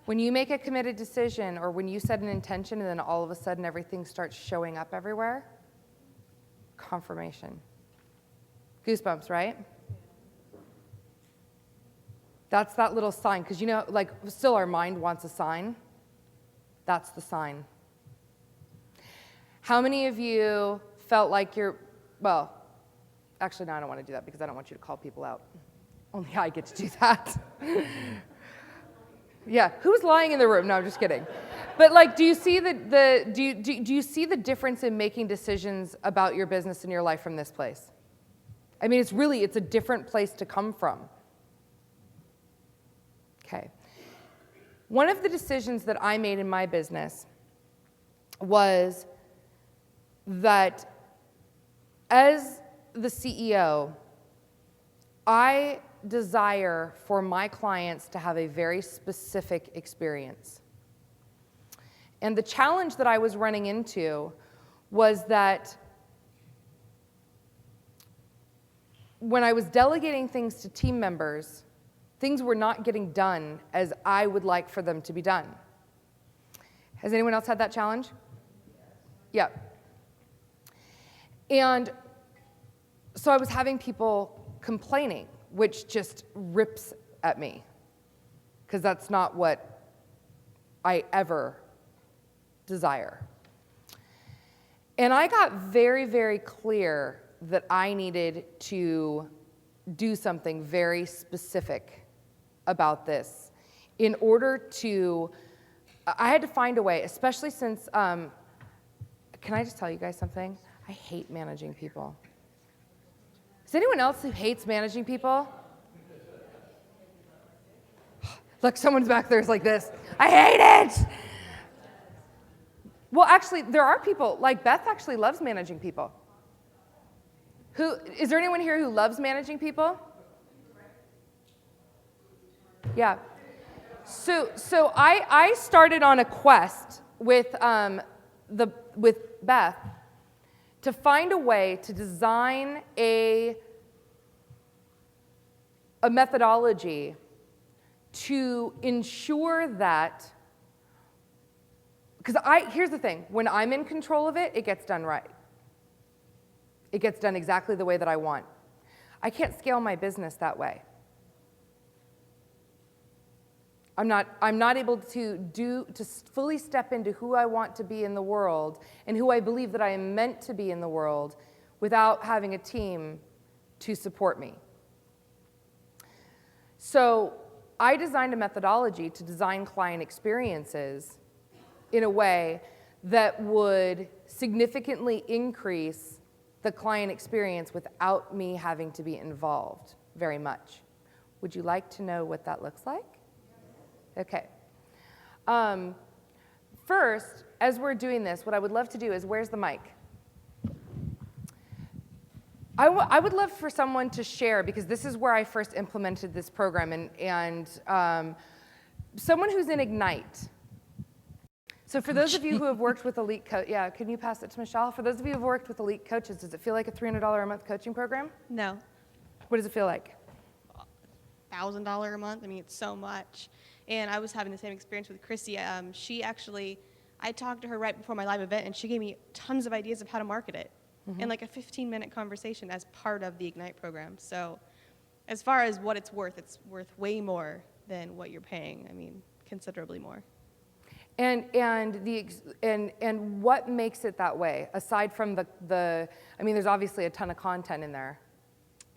When you make a committed decision or when you set an intention and then all of a sudden everything starts showing up everywhere, confirmation. Goosebumps, right? That's that little sign, because like still our mind wants a sign. That's the sign. How many of you felt like well, actually no, I don't want to do that because I don't want you to call people out. Only I get to do that. Yeah, who's lying in the room? No, I'm just kidding. But like, do you see do you see the difference in making decisions about your business and your life from this place? I mean, it's a different place to come from. Okay. One of the decisions that I made in my business was that as the CEO, I desire for my clients to have a very specific experience. And the challenge that I was running into was that when I was delegating things to team members, things were not getting done as I would like for them to be done. Has anyone else had that challenge? Yeah. And so I was having people complaining, which just rips at me, because that's not what I ever desire. And I got very, very clear that I needed to do something very specific about this in order to, I had to find a way, especially since, can I just tell you guys something? I hate managing people. Is anyone else who hates managing people? Look, someone's back there is like this. I hate it! Well, actually, there are people, like Beth actually loves managing people. Is there anyone here who loves managing people? Yeah. So I started on a quest with Beth to find a way to design a methodology to ensure that, because here's the thing, when I'm in control of it, it gets done right. It gets done exactly the way that I want. I can't scale my business that way. I'm not able to fully step into who I want to be in the world and who I believe that I am meant to be in the world without having a team to support me. So I designed a methodology to design client experiences in a way that would significantly increase the client experience without me having to be involved very much. Would you like to know what that looks like? Okay. First, as we're doing this, what I would love to do is, where's the mic? I would love for someone to share, because this is where I first implemented this program, and someone who's in Ignite. So for those of you who have worked with elite yeah, can you pass it to Michelle? For those of you who have worked with elite coaches, does it feel like a $300 a month coaching program? No. What does it feel like? $1,000 a month. I mean, it's so much. And I was having the same experience with Chrissy. She actually, I talked to her right before my live event, and she gave me tons of ideas of how to market it in like a 15-minute conversation as part of the Ignite program. So as far as what it's worth way more than what you're paying. I mean, considerably more. And what makes it that way, aside from the I mean, there's obviously a ton of content in there.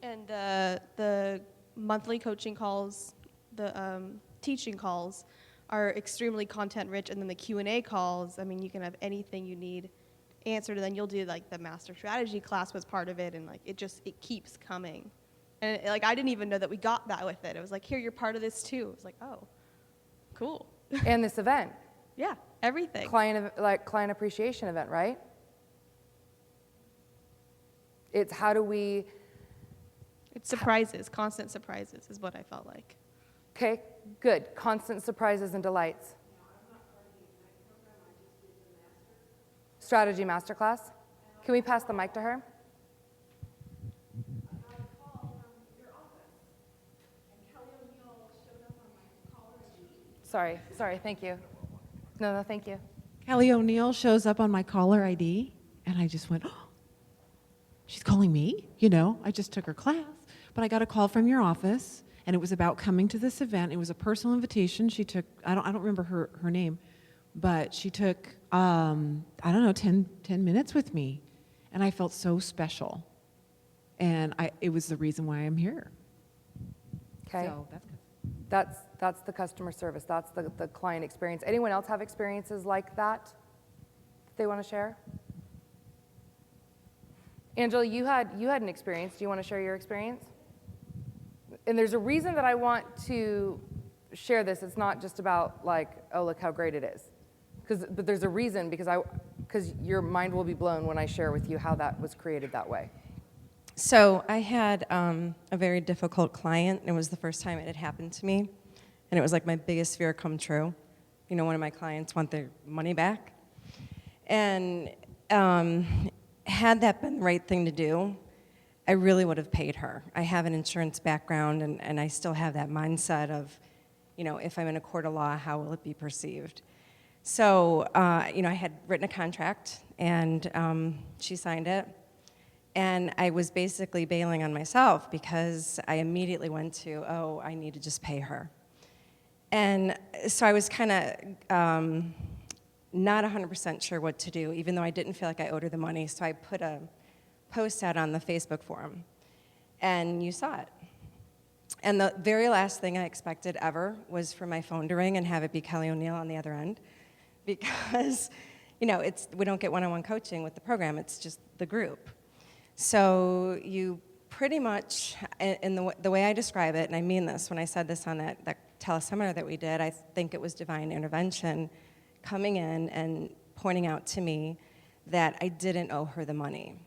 And the monthly coaching calls, the teaching calls are extremely content rich, and then the Q&A calls, I mean, you can have anything you need answered, and then you'll do like the master strategy class was part of it, and like it keeps coming. And like I didn't even know that we got that with it. It was like, here, you're part of this too. It was like, oh, cool. And this event. Yeah, everything. Client appreciation event, right? It's how do we... It's surprises, constant surprises is what I felt like. Okay, good. Constant surprises and delights. Strategy masterclass. Can we pass the mic to her? Sorry, thank you. No, thank you. Kelly O'Neill shows up on my caller ID, and I just went, oh, she's calling me? You know, I just took her class. But I got a call from your office, and it was about coming to this event. It was a personal invitation. She took, I don't remember her name, but she took, I don't know, 10 minutes with me. And I felt so special. And it was the reason why I'm here. Okay. So that's good. That's the customer service. That's the client experience. Anyone else have experiences like that they want to share? Angela, you had an experience. Do you want to share your experience? And there's a reason that I want to share this. It's not just about like, oh, look how great it is. But there's a reason because your mind will be blown when I share with you how that was created that way. So I had a very difficult client. It was the first time it had happened to me, and it was like my biggest fear come true. You know, one of my clients want their money back. And had that been the right thing to do, I really would have paid her. I have an insurance background, and I still have that mindset of, you know, if I'm in a court of law, how will it be perceived? So, you know, I had written a contract, and she signed it. And I was basically bailing on myself because I immediately went to, oh, I need to just pay her. And so I was kind of not 100% sure what to do, even though I didn't feel like I owed her the money. So I put a post out on the Facebook forum, and you saw it. And the very last thing I expected ever was for my phone to ring and have it be Kelly O'Neill on the other end, because, you know, we don't get one-on-one coaching with the program, it's just the group. So you pretty much, in the way I describe it, and I mean this when I said this on that teleseminar that we did, I think it was divine intervention coming in and pointing out to me that I didn't owe her the money.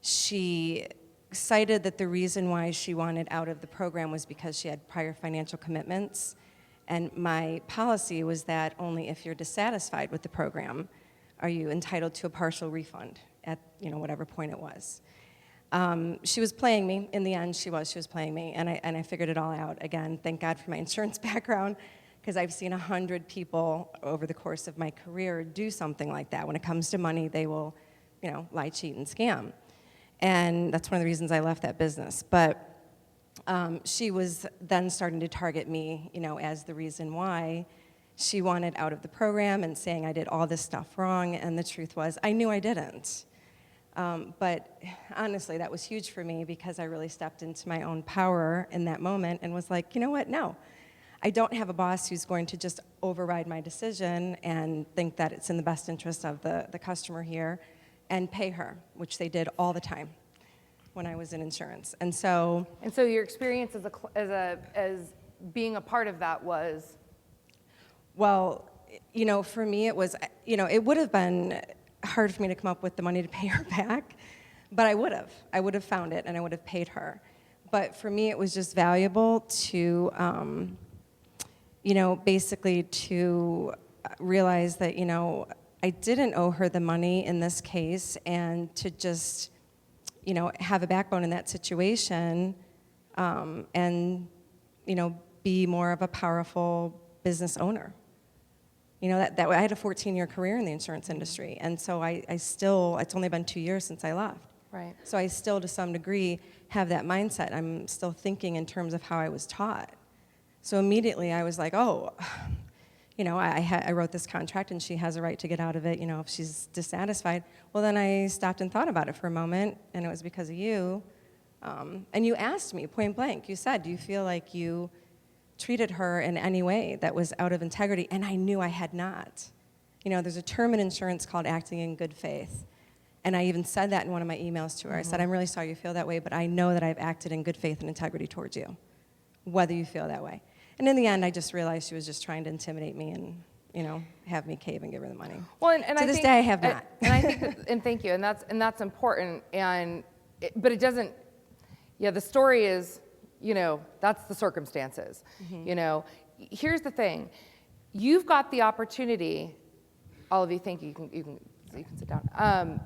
She cited that the reason why she wanted out of the program was because she had prior financial commitments, and my policy was that only if you're dissatisfied with the program are you entitled to a partial refund at, you know, whatever point it was. She was playing me. In the end, she was playing me, and I figured it all out. Again, thank God for my insurance background, because I've seen 100 people over the course of my career do something like that. When it comes to money, they will, you know, lie, cheat, and scam. And that's one of the reasons I left that business. But she was then starting to target me, you know, as the reason why she wanted out of the program and saying I did all this stuff wrong, and the truth was I knew I didn't. But honestly, that was huge for me because I really stepped into my own power in that moment and was like, you know what, no. I don't have a boss who's going to just override my decision and think that it's in the best interest of the customer here and pay her, which they did all the time when I was in insurance. And so your experience as being a part of that was? Well, you know, for me it was, you know, it would have been hard for me to come up with the money to pay her back, but I would have found it and I would have paid her. But for me, it was just valuable to, you know, basically to realize that, you know, I didn't owe her the money in this case, and to just, you know, have a backbone in that situation, and, you know, be more of a powerful business owner. You know, that I had a 14-year career in the insurance industry, and so I still, it's only been 2 years since I left. Right. So I still, to some degree, have that mindset. I'm still thinking in terms of how I was taught. So immediately I was like, oh, you know, I wrote this contract and she has a right to get out of it, you know, if she's dissatisfied. Well, then I stopped and thought about it for a moment, and it was because of you. And you asked me point blank, you said, do you feel like you treated her in any way that was out of integrity? And I knew I had not. You know, there's a term in insurance called acting in good faith. And I even said that in one of my emails to her. I said, I'm really sorry you feel that way, but I know that I've acted in good faith and integrity towards you, whether you feel that way. And in the end, I just realized she was just trying to intimidate me and, you know, have me cave and give her the money. Well, and to this day, I have not. And I think, and thank you, and that's important. But it doesn't. Yeah, the story is, you know, that's the circumstances. Mm-hmm. You know, here's the thing: you've got the opportunity. All of you, thank you. You can sit down.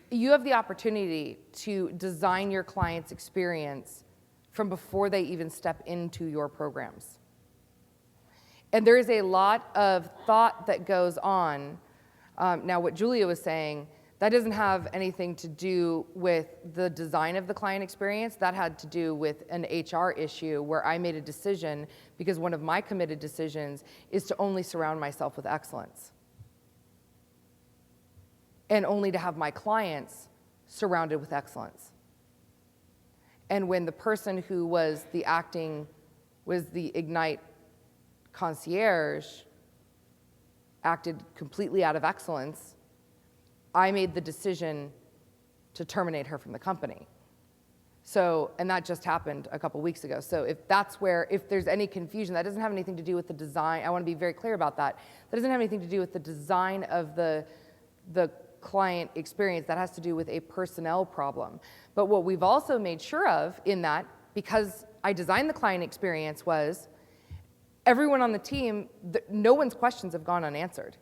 You have the opportunity to design your client's experience from before they even step into your programs. And there is a lot of thought that goes on. Now, what Julia was saying, that doesn't have anything to do with the design of the client experience. That had to do with an HR issue where I made a decision because one of my committed decisions is to only surround myself with excellence and only to have my clients surrounded with excellence. And when the person who was the Ignite concierge acted completely out of excellence, I made the decision to terminate her from the company. So, and that just happened a couple weeks ago. So if there's any confusion, that doesn't have anything to do with the design. I want to be very clear about that. That doesn't have anything to do with the design of the client experience. That has to do with a personnel problem. But what we've also made sure of in that, because I designed the client experience, was everyone on the team, no one's questions have gone unanswered.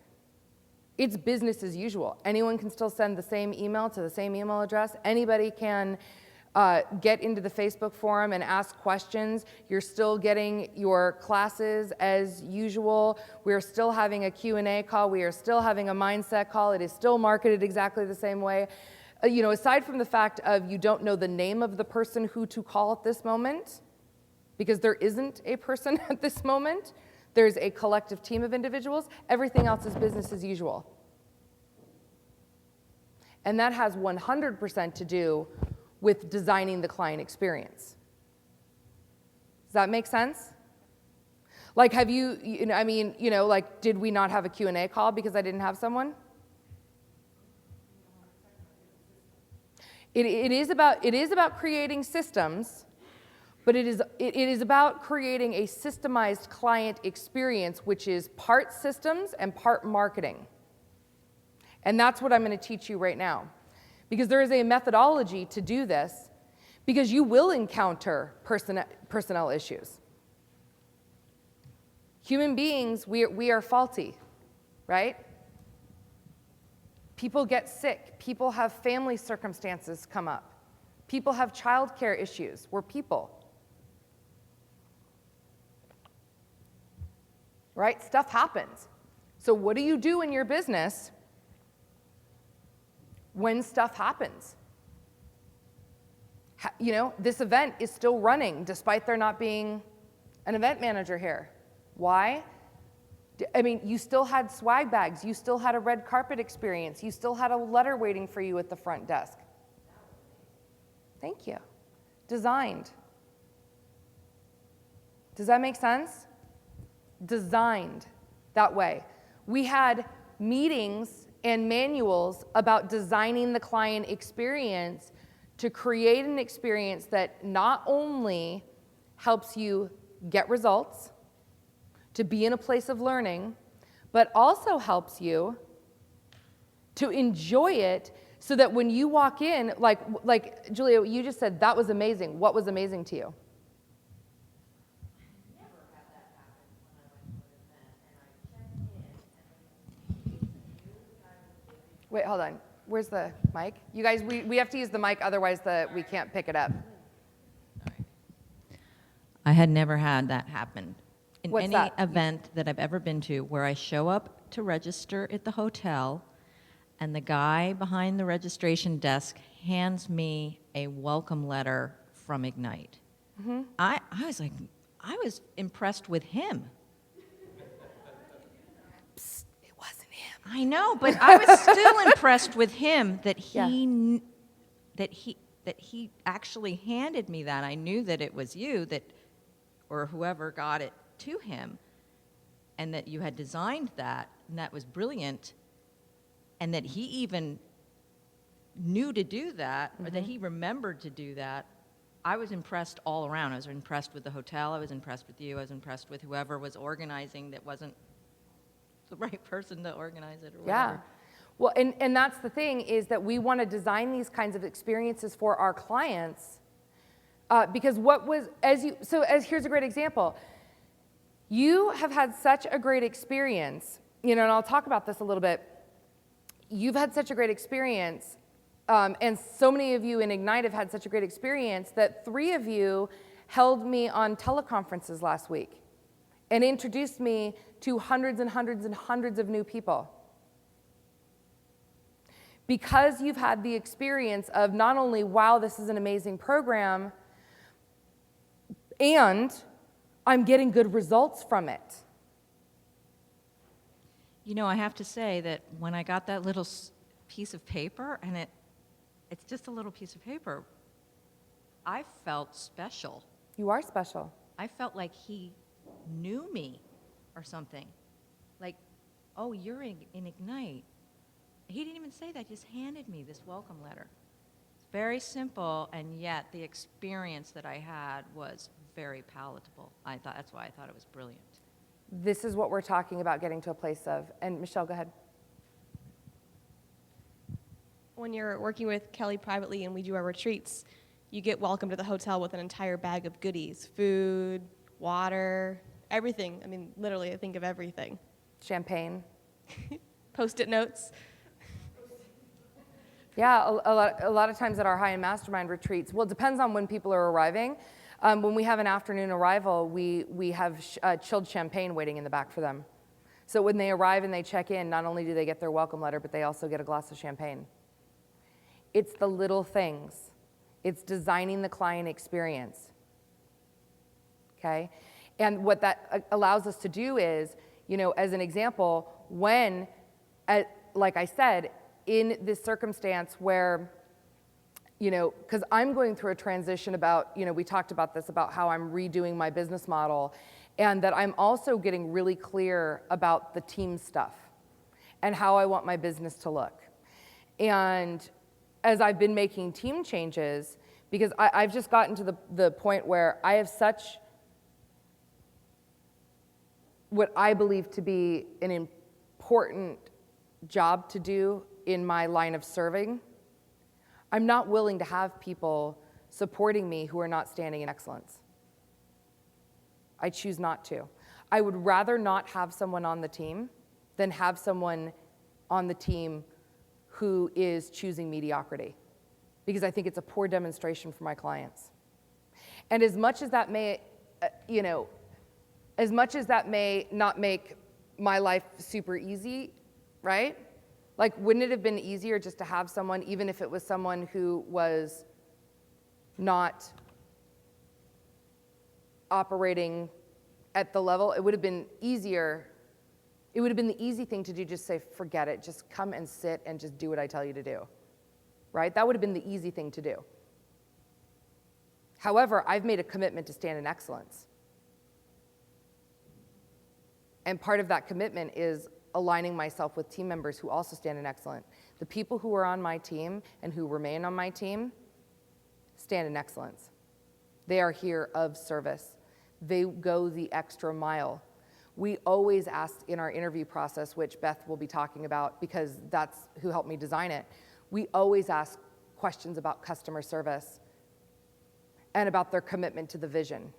It's business as usual. Anyone can still send the same email to the same email address. Anybody can get into the Facebook forum and ask questions. You're still getting your classes as usual. We're still having a Q&A call. We are still having a mindset call. It is still marketed exactly the same way. Aside from the fact of you don't know the name of the person who to call at this moment, because there isn't a person at this moment, there's a collective team of individuals. Everything else is business as usual. And that has 100% to do with designing the client experience. Does that make sense? Like, have did we not have a Q&A call because I didn't have someone? It is about creating systems, but it is about creating a systemized client experience, which is part systems and part marketing. And that's what I'm going to teach you right now. Because there is a methodology to do this, because you will encounter personnel issues. Human beings, we are faulty, right? People get sick. People have family circumstances come up. People have childcare issues. We're people. Right? Stuff happens. So what do you do in your business when stuff happens? This event is still running despite there not being an event manager here. Why? You still had swag bags. You still had a red carpet experience. You still had a letter waiting for you at the front desk. Thank you. Designed. Does that make sense? Designed that way. We had meetings and manuals about designing the client experience to create an experience that not only helps you get results, to be in a place of learning, but also helps you to enjoy it so that when you walk in, like Julia, you just said, that was amazing. What was amazing to you? Wait, hold on. Where's the mic? You guys, we have to use the mic, otherwise we can't pick it up. I had never had that happen. In What's any that? event that I've ever been to where I show up to register at the hotel and the guy behind the registration desk hands me a welcome letter from Ignite. Mm-hmm. I was impressed with him. Psst, it wasn't him. I know, but I was still impressed with him that he actually handed me that. I knew that it was you or whoever got it to him, and that you had designed that, and that was brilliant, and that he even knew to do that, or that he remembered to do that. I was impressed all around. I was impressed with the hotel. I was impressed with you. I was impressed with whoever was organizing that wasn't the right person to organize it or whatever. Yeah. Well, and that's the thing, is that we want to design these kinds of experiences for our clients, because here's a great example. You have had such a great experience, and I'll talk about this a little bit. You've had such a great experience, and so many of you in Ignite have had such a great experience that 3 of you held me on teleconferences last week. and introduced me to hundreds and hundreds and hundreds of new people. Because you've had the experience of not only, wow, this is an amazing program, and I'm getting good results from it. You know, I have to say that when I got that little piece of paper, and it's just a little piece of paper, I felt special. You are special. I felt like he knew me or something. Like, oh, you're in Ignite. He didn't even say that, he just handed me this welcome letter. It's very simple, and yet the experience that I had was very palatable. That's why I thought it was brilliant. This is what we're talking about getting to a place of. And Michelle, go ahead. When you're working with Kelly privately and we do our retreats, you get welcome to the hotel with an entire bag of goodies, food, water, everything. I mean, literally, I think of everything. Champagne. Post-it notes. Yeah, a lot of times at our high-end mastermind retreats, well, it depends on when people are arriving. When we have an afternoon arrival, we have chilled champagne waiting in the back for them. So when they arrive and they check in, not only do they get their welcome letter, but they also get a glass of champagne. It's the little things. It's designing the client experience, okay? And what that allows us to do is, you know, as an example, when, like I said, in this circumstance where, you know, because I'm going through a transition about, you know, we talked about this, about how I'm redoing my business model, and that I'm also getting really clear about the team stuff and how I want my business to look. And as I've been making team changes, because I've just gotten to the point where I have such what I believe to be an important job to do in my line of serving, I'm not willing to have people supporting me who are not standing in excellence. I choose not to. I would rather not have someone on the team than have someone on the team who is choosing mediocrity, because I think it's a poor demonstration for my clients. And as much as that may, you know, as much as that may not make my life super easy, right? Like, wouldn't it have been easier just to have someone, even if it was someone who was not operating at the level? It would have been easier. It would have been the easy thing to do, just say, forget it, just come and sit and just do what I tell you to do, right? That would have been the easy thing to do. However, I've made a commitment to stand in excellence. And part of that commitment is aligning myself with team members who also stand in excellence. The people who are on my team and who remain on my team stand in excellence. They are here of service. They go the extra mile. We always ask in our interview process, which Beth will be talking about because that's who helped me design it, we always ask questions about customer service and about their commitment to the vision.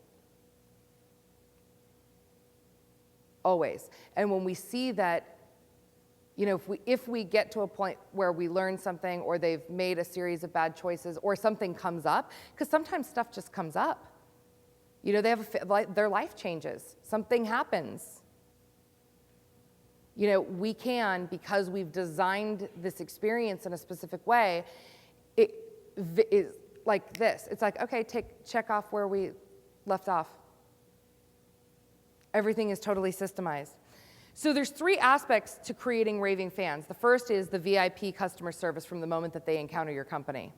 Always. And when we see that, you know, if we get to a point where we learn something, or they've made a series of bad choices, or something comes up, because sometimes stuff just comes up. You know, they have their life changes. Something happens. You know, we can, because we've designed this experience in a specific way, it is like this. It's like, okay, check off where we left off. Everything is totally systemized. So there's 3 aspects to creating raving fans. The first is the VIP customer service from the moment that they encounter your company.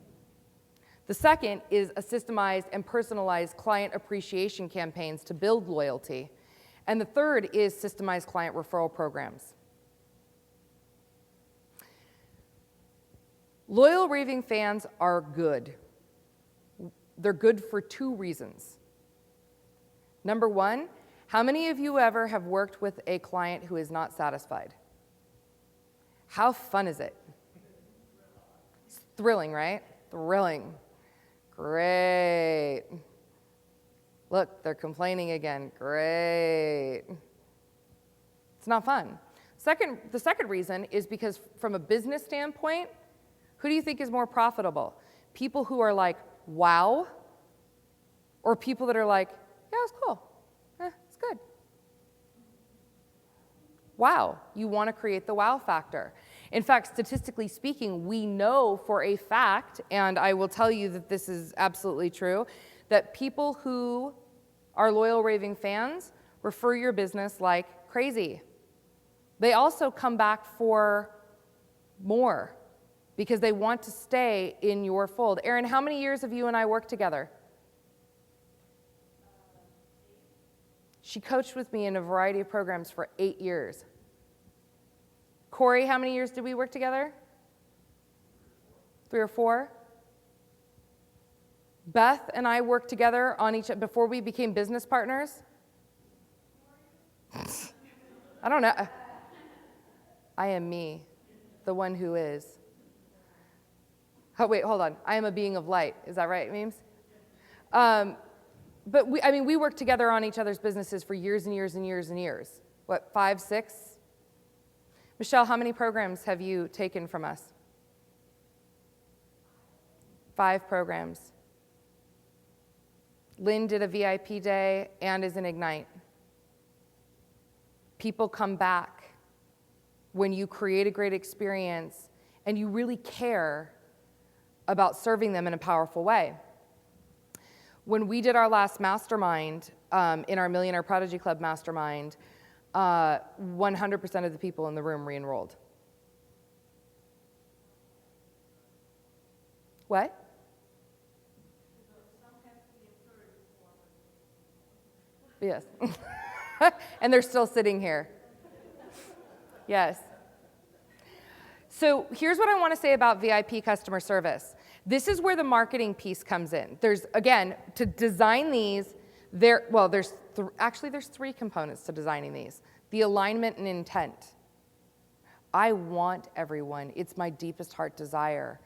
The second is a systemized and personalized client appreciation campaigns to build loyalty. And the third is systemized client referral programs. Loyal raving fans are good. They're good for 2 reasons. Number 1, how many of you ever have worked with a client who is not satisfied? How fun is it? It's thrilling, right? Thrilling. Great. Look, they're complaining again. Great. It's not fun. The second reason is because from a business standpoint, who do you think is more profitable? People who are like, wow, or people that are like, yeah, it's cool. It's good. wow. You want to create the wow factor. In fact, statistically speaking, we know for a fact, and I will tell you that this is absolutely true, that people who are loyal raving fans refer your business like crazy. They also come back for more because they want to stay in your fold. Erin, how many years have you and I worked together? She coached with me in a variety of programs for 8 years. Corey, how many years did we work together? 3 or 4? Beth and I worked together on before we became business partners. I don't know. I am me, the one who is. Oh, wait, hold on. I am a being of light. Is that right, Memes? But we worked together on each other's businesses for years and years and years and years. What, 5, 6? Michelle, how many programs have you taken from us? 5 programs. Lynn did a VIP day and is in Ignite. People come back when you create a great experience and you really care about serving them in a powerful way. When we did our last mastermind, in our Millionaire Prodigy Club mastermind, 100% of the people in the room re-enrolled. What? Yes. And they're still sitting here. Yes. So here's what I want to say about VIP customer service. This is where the marketing piece comes in. There's, again, to design these, there's 3 components to designing these. The alignment and intent. I want everyone, it's my deepest heart desire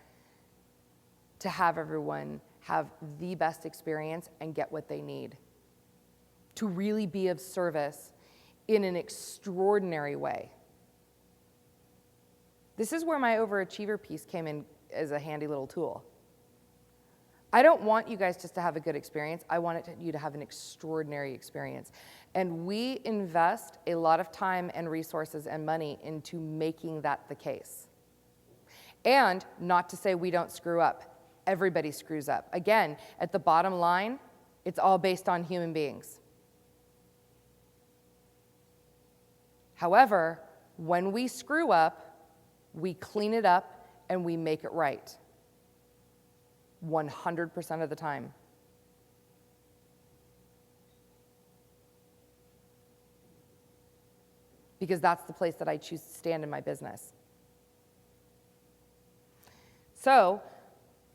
to have everyone have the best experience and get what they need. To really be of service in an extraordinary way. This is where my overachiever piece came in as a handy little tool. I don't want you guys just to have a good experience. I want you to have an extraordinary experience. And we invest a lot of time and resources and money into making that the case. And not to say we don't screw up. Everybody screws up. Again, at the bottom line, it's all based on human beings. However, when we screw up, we clean it up and we make it right. 100% of the time. Because that's the place that I choose to stand in my business. So,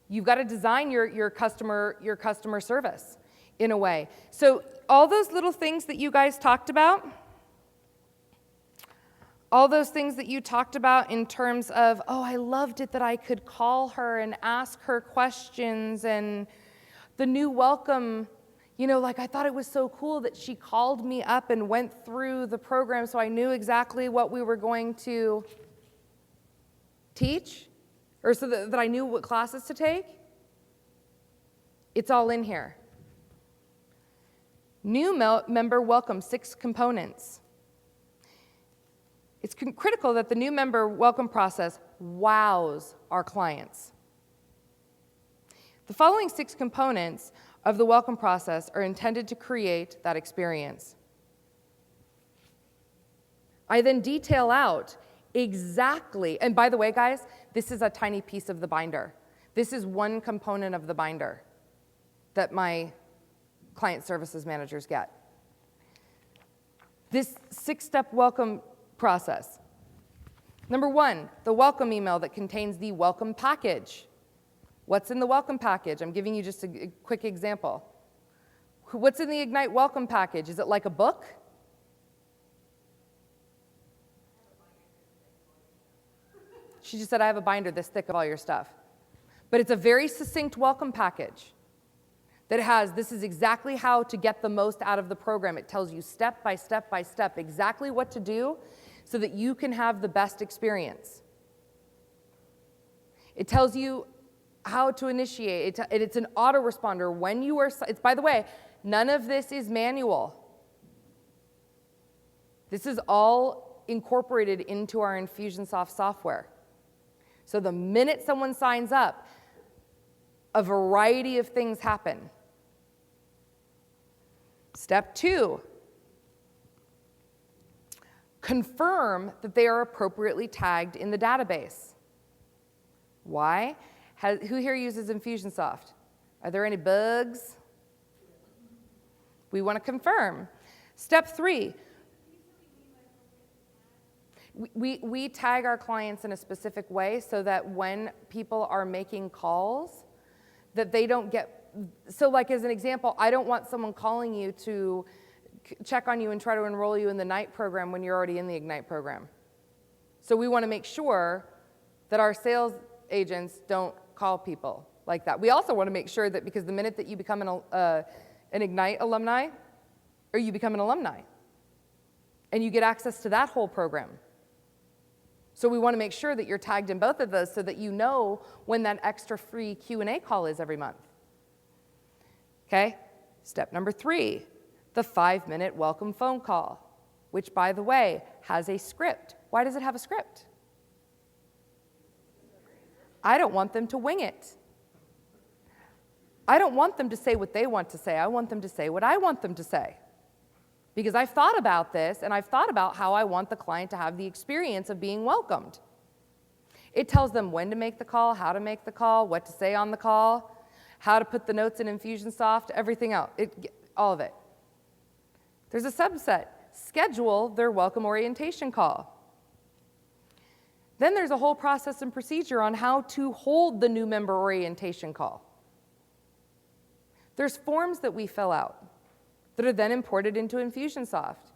you've got to design your customer service in a way. So, all those little things that you guys talked about, all those things that you talked about in terms of, oh, I loved it that I could call her and ask her questions, and the new welcome, I thought it was so cool that she called me up and went through the program so I knew exactly what we were going to teach, or so that I knew what classes to take. It's all in here. New member welcome, 6 components. It's critical that the new member welcome process wows our clients. The following 6 components of the welcome process are intended to create that experience. I then detail out exactly, and by the way, guys, this is a tiny piece of the binder. This is one component of the binder that my client services managers get. This 6-step welcome process. Number 1, the welcome email that contains the welcome package. What's in the welcome package? I'm giving you just a quick example. What's in the Ignite welcome package? Is it like a book? She just said, I have a binder this thick of all your stuff. But it's a very succinct welcome package that has, this is exactly how to get the most out of the program. It tells you step by step by step exactly what to do so that you can have the best experience. It tells you how to initiate. It's an autoresponder when you are, by the way, none of this is manual. This is all incorporated into our Infusionsoft software. So the minute someone signs up, a variety of things happen. Step 2, confirm that they are appropriately tagged in the database. Why? Who here uses Infusionsoft? Are there any bugs? We want to confirm. Step 3, we tag our clients in a specific way so that when people are making calls, that they don't get, so like as an example, I don't want someone calling you to check on you and try to enroll you in the night program when you're already in the Ignite program. So we want to make sure that our sales agents don't call people like that. We also want to make sure that because the minute that you become an Ignite alumni, or you become an alumni, and you get access to that whole program. So we want to make sure that you're tagged in both of those so that you know when that extra free Q&A call is every month. Okay? Step number 3, the 5-minute welcome phone call, which, by the way, has a script. Why does it have a script? I don't want them to wing it. I don't want them to say what they want to say. I want them to say what I want them to say. Because I've thought about this, and I've thought about how I want the client to have the experience of being welcomed. It tells them when to make the call, how to make the call, what to say on the call, how to put the notes in Infusionsoft, everything else, all of it. There's a subset. Schedule their welcome orientation call. Then there's a whole process and procedure on how to hold the new member orientation call. There's forms that we fill out that are then imported into Infusionsoft.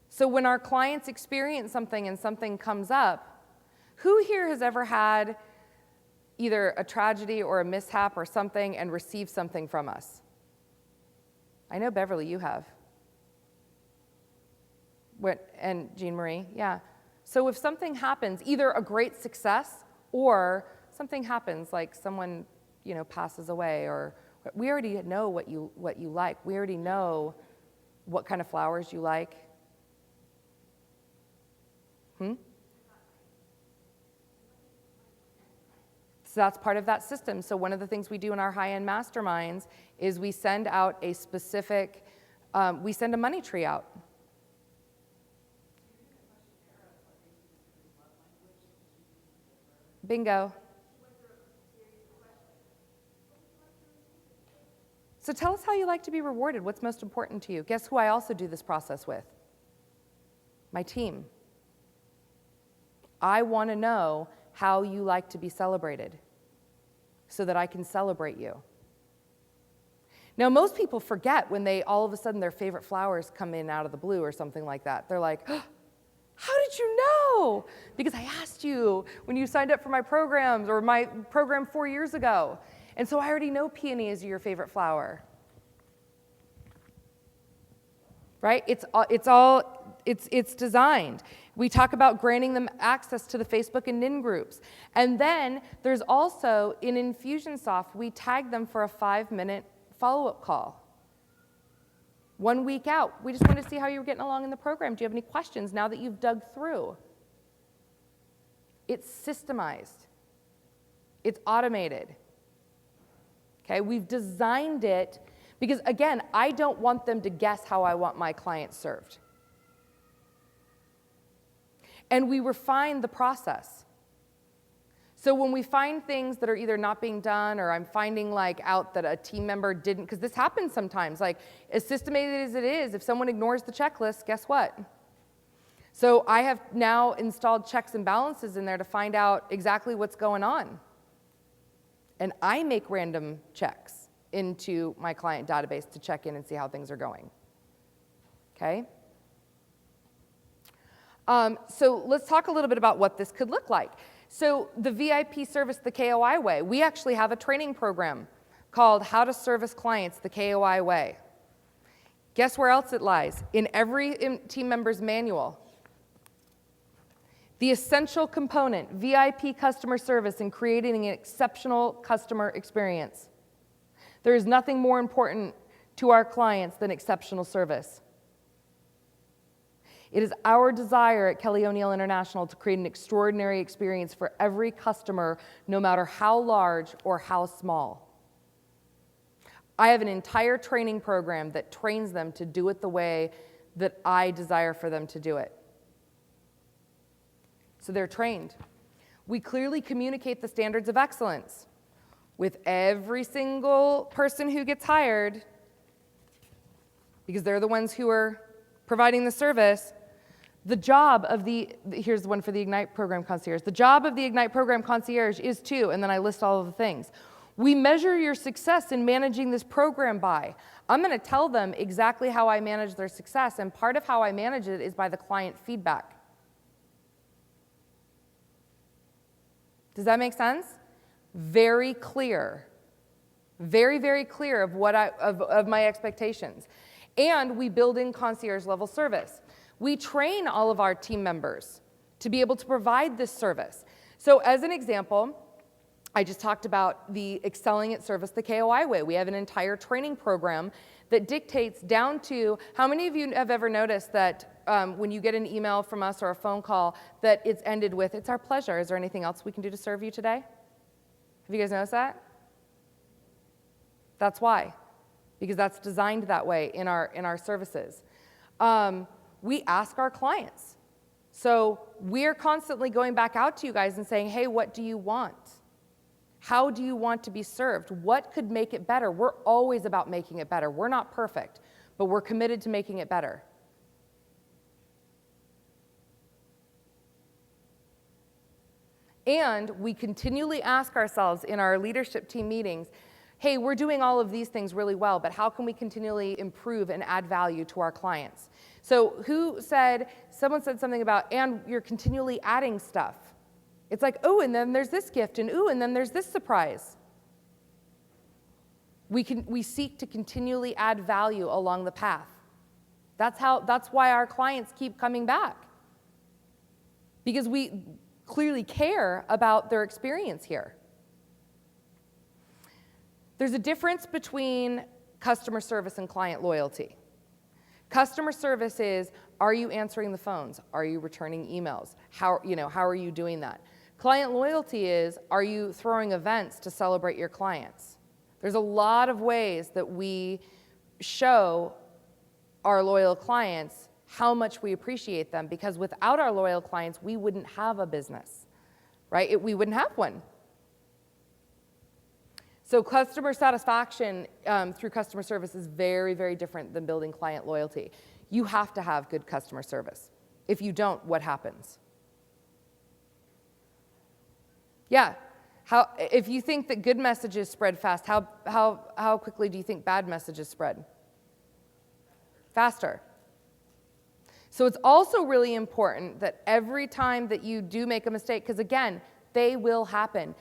So when our clients experience something and something comes up, who here has ever had either a tragedy or a mishap or something and received something from us? I know, Beverly, you have. And Jean Marie, yeah. So if something happens, either a great success or something happens, like someone passes away, or we already know what you like. We already know what kind of flowers you like. So that's part of that system. So one of the things we do in our high-end masterminds is we send out a specific, we send a money tree out. Bingo. So tell us how you like to be rewarded. What's most important to you? Guess who I also do this process with? My team. I want to know how you like to be celebrated so that I can celebrate you. Now, most people forget when they all of a sudden their favorite flowers come in out of the blue or something like that. They're like, oh, how did you know? Because I asked you when you signed up for my programs or my program 4 years ago. And so I already know peony is your favorite flower. Right? It's designed. We talk about granting them access to the Facebook and NIN groups. And then there's also, in Infusionsoft, we tag them for a 5-minute follow-up call. 1 week out. We just want to see how you're getting along in the program. Do you have any questions now that you've dug through? It's systemized. It's automated. Okay, we've designed it because, again, I don't want them to guess how I want my clients served. And we refine the process. So when we find things that are either not being done or I'm finding out that a team member didn't, because this happens sometimes, as systemated as it is, if someone ignores the checklist, guess what? So I have now installed checks and balances in there to find out exactly what's going on. And I make random checks into my client database to check in and see how things are going. Okay? So let's talk a little bit about what this could look like. So the VIP service the KOI way, we actually have a training program called How to Service Clients the KOI Way. Guess where else it lies? In every team member's manual. The essential component, VIP customer service and creating an exceptional customer experience. There is nothing more important to our clients than exceptional service. It is our desire at Kelly O'Neill International to create an extraordinary experience for every customer, no matter how large or how small. I have an entire training program that trains them to do it the way that I desire for them to do it. So they're trained. We clearly communicate the standards of excellence with every single person who gets hired, because they're the ones who are providing the service. The job of here's the one for the Ignite Program Concierge. The job of the Ignite Program Concierge is to, and then I list all of the things. We measure your success in managing this program by. I'm going to tell them exactly how I manage their success, and part of how I manage it is by the client feedback. Does that make sense? Very clear. Very, very clear of what of my expectations. And we build in concierge level service. We train all of our team members to be able to provide this service. So as an example, I just talked about the excelling at service the KOI way. We have an entire training program that dictates down to, how many of you have ever noticed that when you get an email from us or a phone call that it's ended with, "It's our pleasure. Is there anything else we can do to serve you today?" Have you guys noticed that? That's why, because that's designed that way in our services. We ask our clients. So we're constantly going back out to you guys and saying, "Hey, what do you want? How do you want to be served? What could make it better?" We're always about making it better. We're not perfect, but we're committed to making it better. And we continually ask ourselves in our leadership team meetings, "Hey, we're doing all of these things really well, but how can we continually improve and add value to our clients?" So someone said something about, "And you're continually adding stuff." It's like, "Oh, and then there's this gift, and ooh, and then there's this surprise." We seek to continually add value along the path. That's why our clients keep coming back. Because we clearly care about their experience here. There's a difference between customer service and client loyalty. Customer service is, are you answering the phones? Are you returning emails? How are you doing that? Client loyalty is, are you throwing events to celebrate your clients? There's a lot of ways that we show our loyal clients how much we appreciate them, because without our loyal clients, we wouldn't have a business, right? We wouldn't have one. So customer satisfaction through customer service is very, very different than building client loyalty. You have to have good customer service. If you don't, what happens? Yeah. If you think that good messages spread fast, how quickly do you think bad messages spread? Faster. So it's also really important that every time that you do make a mistake, because again, they will happen.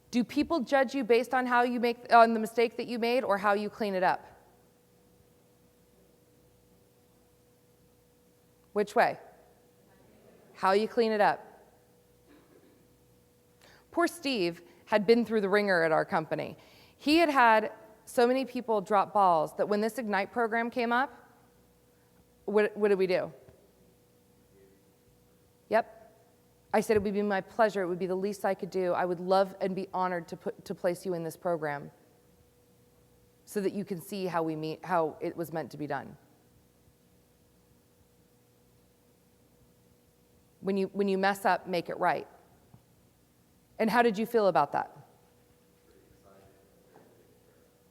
Do people judge you based on on the mistake that you made, or how you clean it up? Which way? How you clean it up. Poor Steve had been through the ringer at our company. He had so many people drop balls that when this Ignite program came up, what did we do? Yep. I said it would be my pleasure. It would be the least I could do. I would love and be honored to place you in this program so that you can see how it was meant to be done. When you mess up, make it right. And how did you feel about that?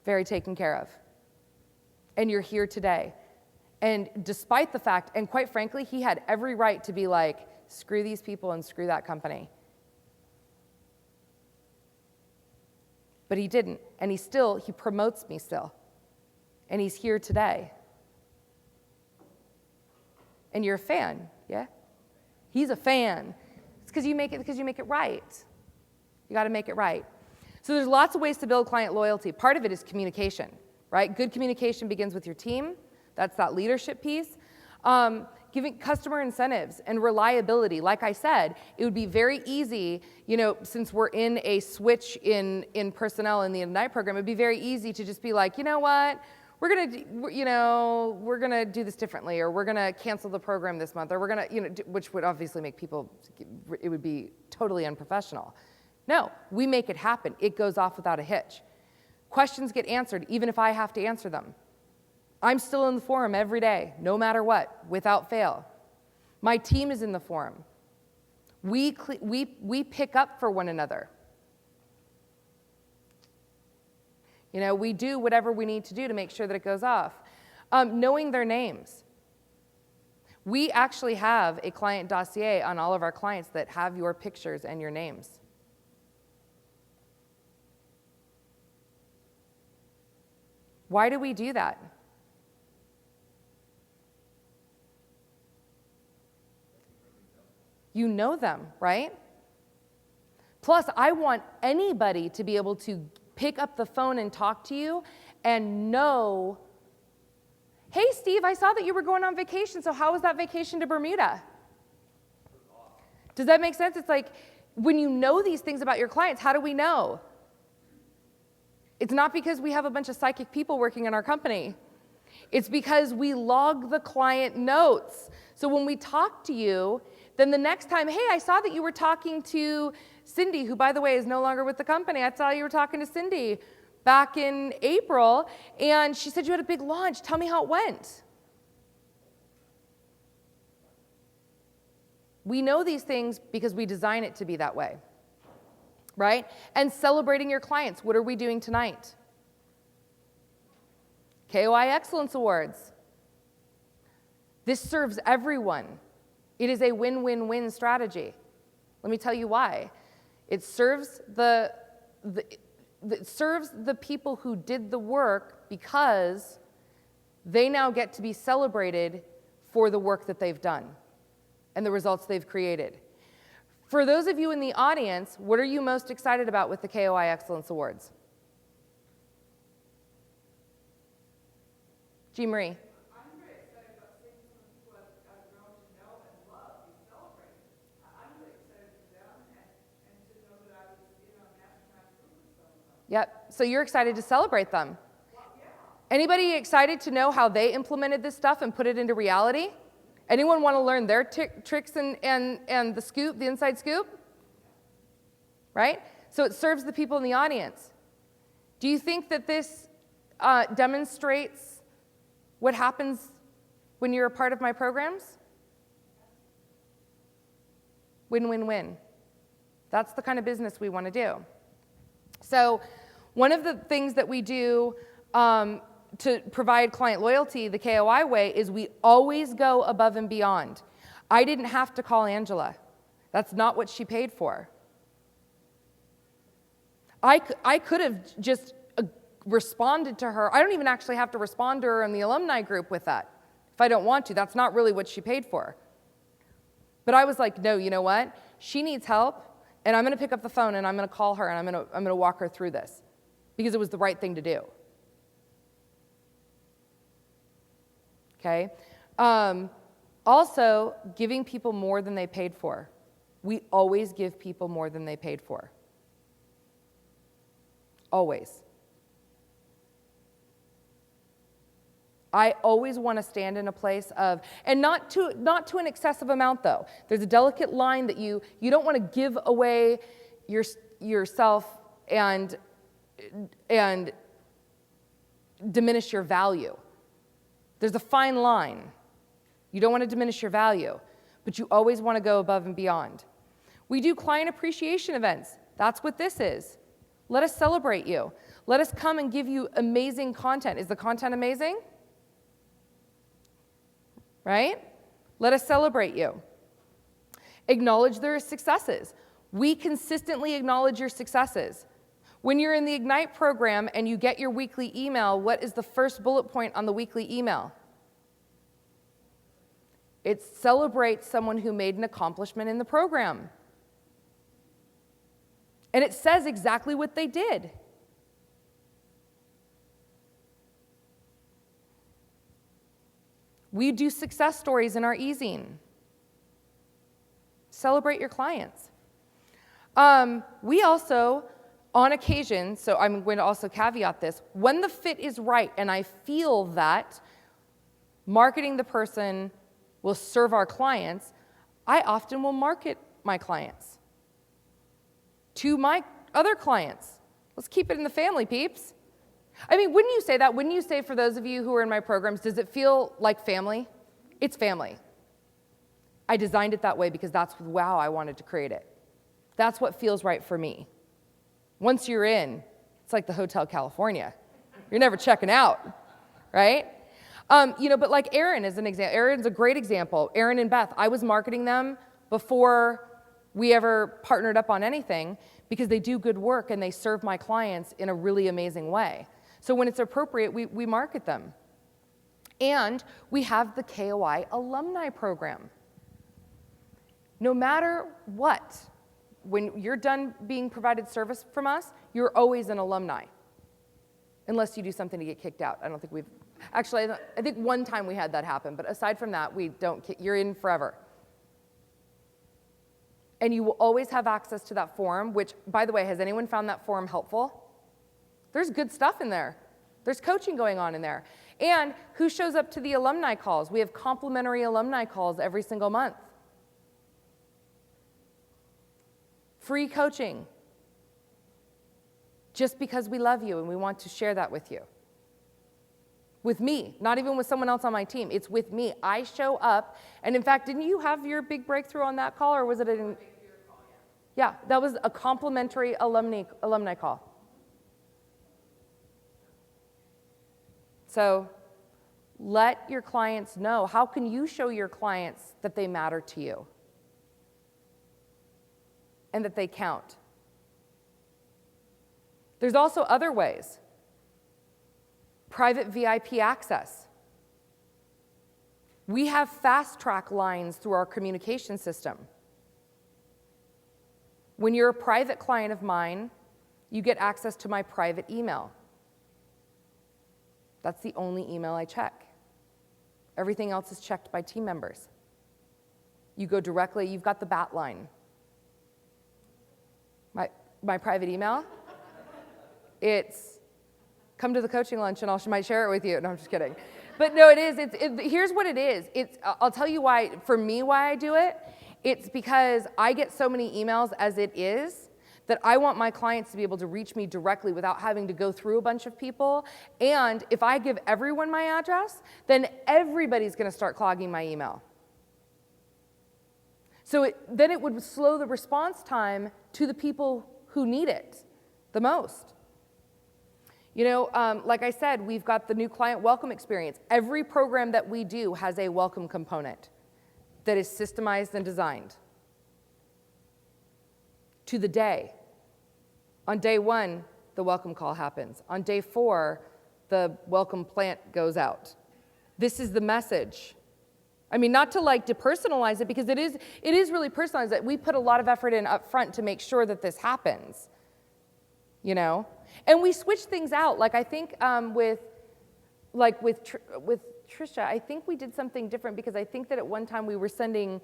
Very taken care of. And you're here today. And despite the fact, and quite frankly, he had every right to be like, screw these people and screw that company. But he didn't. And he promotes me still. And he's here today. And you're a fan, yeah? He's a fan. It's because you make it right. You got to make it right. So there's lots of ways to build client loyalty. Part of it is communication, right? Good communication begins with your team. That's that leadership piece. Giving customer incentives and reliability. Like I said, it would be very easy, since we're in a switch in personnel in the Ignite program, it'd be very easy to just be like, you know what? we're gonna do this differently, or we're gonna cancel the program this month, or we're gonna, which would obviously make people, it would be totally unprofessional. No, we make it happen. It goes off without a hitch. Questions get answered, even if I have to answer them. I'm still in the forum every day, no matter what, without fail. My team is in the forum. We pick up for one another. We do whatever we need to do to make sure that it goes off. Knowing their names. We actually have a client dossier on all of our clients that have your pictures and your names. Why do we do that? You know them, right? Plus, I want anybody to be able to pick up the phone and talk to you and know, hey, Steve, I saw that you were going on vacation, so how was that vacation to Bermuda? Does that make sense? It's like, when you know these things about your clients, how do we know? It's not because we have a bunch of psychic people working in our company. It's because we log the client notes. So when we talk to you, then the next time, hey, I saw that you were talking to Cindy, who, by the way, is no longer with the company. I saw you were talking to Cindy back in April, and she said you had a big launch. Tell me how it went. We know these things because we design it to be that way, right? And celebrating your clients. What are we doing tonight? KOI Excellence Awards. This serves everyone. It is a win-win-win strategy. Let me tell you why. It serves the people who did the work because they now get to be celebrated for the work that they've done and the results they've created. For those of you in the audience, what are you most excited about with the KOI Excellence Awards? Jean Marie. I'm very excited about seeing some of the people I've grown to know and love be celebrated. I'm really excited for them and to know that I was, mastermind group with some of them. Yep, so you're excited to celebrate them. Well, yeah. Anybody excited to know how they implemented this stuff and put it into reality? Anyone want to learn their tricks and the scoop, the inside scoop? Right? So it serves the people in the audience. Do you think that this demonstrates what happens when you're a part of my programs? Win-win-win. That's the kind of business we want to do. So one of the things that we do to provide client loyalty the KOI way is we always go above and beyond. I didn't have to call Angela. That's not what she paid for. I could have just responded to her. I don't even actually have to respond to her in the alumni group with that if I don't want to. That's not really what she paid for. But I was like, no, you know what? She needs help, and I'm going to pick up the phone, and I'm going to call her, and I'm going to walk her through this because it was the right thing to do. Okay? Also, giving people more than they paid for. We always give people more than they paid for. Always. I always want to stand in a place of, and not to an excessive amount though. There's a delicate line that you don't want to give away yourself and diminish your value. There's a fine line. You don't want to diminish your value, but you always want to go above and beyond. We do client appreciation events. That's what this is. Let us celebrate you. Let us come and give you amazing content. Is the content amazing? Right? Let us celebrate you. Acknowledge their successes. We consistently acknowledge your successes. When you're in the Ignite program and you get your weekly email, what is the first bullet point on the weekly email? It celebrates someone who made an accomplishment in the program. And it says exactly what they did. We do success stories in our e-zine. Celebrate your clients. We also On occasion, so I'm going to also caveat this, when the fit is right and I feel that marketing the person will serve our clients, I often will market my clients to my other clients. Let's keep it in the family, peeps. I mean, wouldn't you say that? Wouldn't you say, for those of you who are in my programs, does it feel like family? It's family. I designed it that way because that's how I wanted to create it. That's what feels right for me. Once you're in, it's like the Hotel California. You're never checking out, right? But like Erin is an example. Erin's a great example. Erin and Beth, I was marketing them before we ever partnered up on anything because they do good work and they serve my clients in a really amazing way. So when it's appropriate, we market them. And we have the KOI alumni program. No matter what, when you're done being provided service from us, you're always an alumni. Unless you do something to get kicked out. I don't think actually, I think one time we had that happen, but aside from that, you're in forever. And you will always have access to that forum, which, by the way, has anyone found that forum helpful? There's good stuff in there. There's coaching going on in there. And who shows up to the alumni calls? We have complimentary alumni calls every single month. Free coaching. Just because we love you and we want to share that with you. With me, not even with someone else on my team. It's with me. I show up. And in fact, didn't you have your big breakthrough on that call, or was it an... Yeah, that was a complimentary alumni call. So let your clients know. How can you show your clients that they matter to you and that they count? There's also other ways. Private VIP access. We have fast track lines through our communication system. When you're a private client of mine, you get access to my private email. That's the only email I check. Everything else is checked by team members. You go directly, you've got the bat line. My private email, it's come to the coaching lunch and might share it with you. No, I'm just kidding. But no, it is. Here's what it is. I'll tell you why, for me, why I do it. It's because I get so many emails as it is that I want my clients to be able to reach me directly without having to go through a bunch of people. And if I give everyone my address, then everybody's going to start clogging my email. So then it would slow the response time to the people who need it the most. Like I said, we've got the new client welcome experience. Every program that we do has a welcome component that is systemized and designed to the day. On day 1, the welcome call happens. On day 4, the welcome plant goes out. This is the message. I mean, not to depersonalize it, because it is really personalized. That we put a lot of effort in up front to make sure that this happens. And we switch things out. Like I think with Trisha, I think we did something different, because I think that at one time we were sending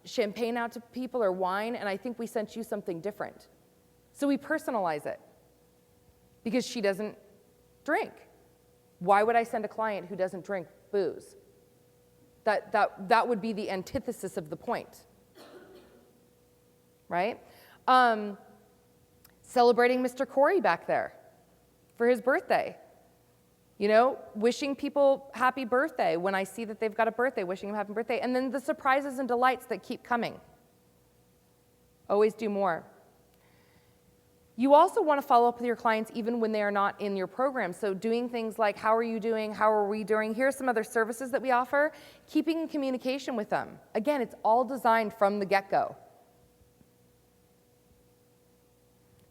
champagne out to people or wine, and I think we sent you something different. So we personalize it because she doesn't drink. Why would I send a client who doesn't drink booze? That would be the antithesis of the point, right? Celebrating Mr. Corey back there for his birthday. Wishing people happy birthday when I see that they've got a birthday, wishing them happy birthday. And then the surprises and delights that keep coming. Always do more. You also want to follow up with your clients even when they are not in your program. So doing things like, how are you doing? How are we doing? Here are some other services that we offer. Keeping in communication with them. Again, it's all designed from the get-go.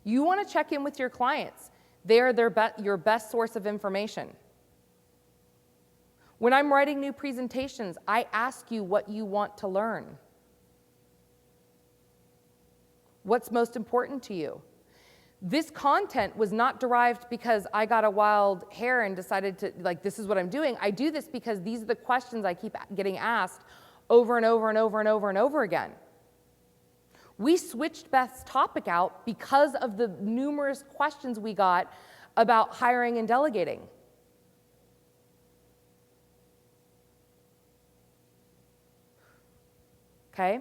You want to check in with your clients. They are your best source of information. When I'm writing new presentations, I ask you what you want to learn. What's most important to you? This content was not derived because I got a wild hair and decided to, this is what I'm doing. I do this because these are the questions I keep getting asked over and over and over and over and over again. We switched Beth's topic out because of the numerous questions we got about hiring and delegating. Okay?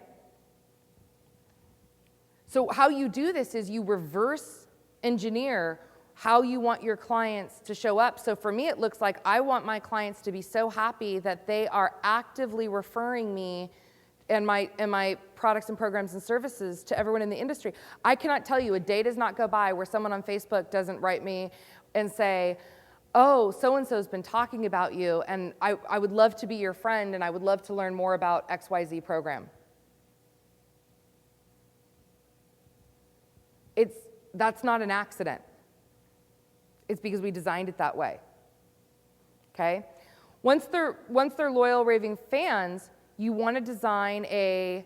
So how you do this is you reverse engineer how you want your clients to show up. So for me, it looks like I want my clients to be so happy that they are actively referring me and my products and programs and services to everyone in the industry. I cannot tell you, a day does not go by where someone on Facebook doesn't write me and say, oh, so-and-so's been talking about you, and I would love to be your friend, and I would love to learn more about XYZ program. That's not an accident. It's because we designed it that way. Okay? Once they're loyal raving fans, you want to design a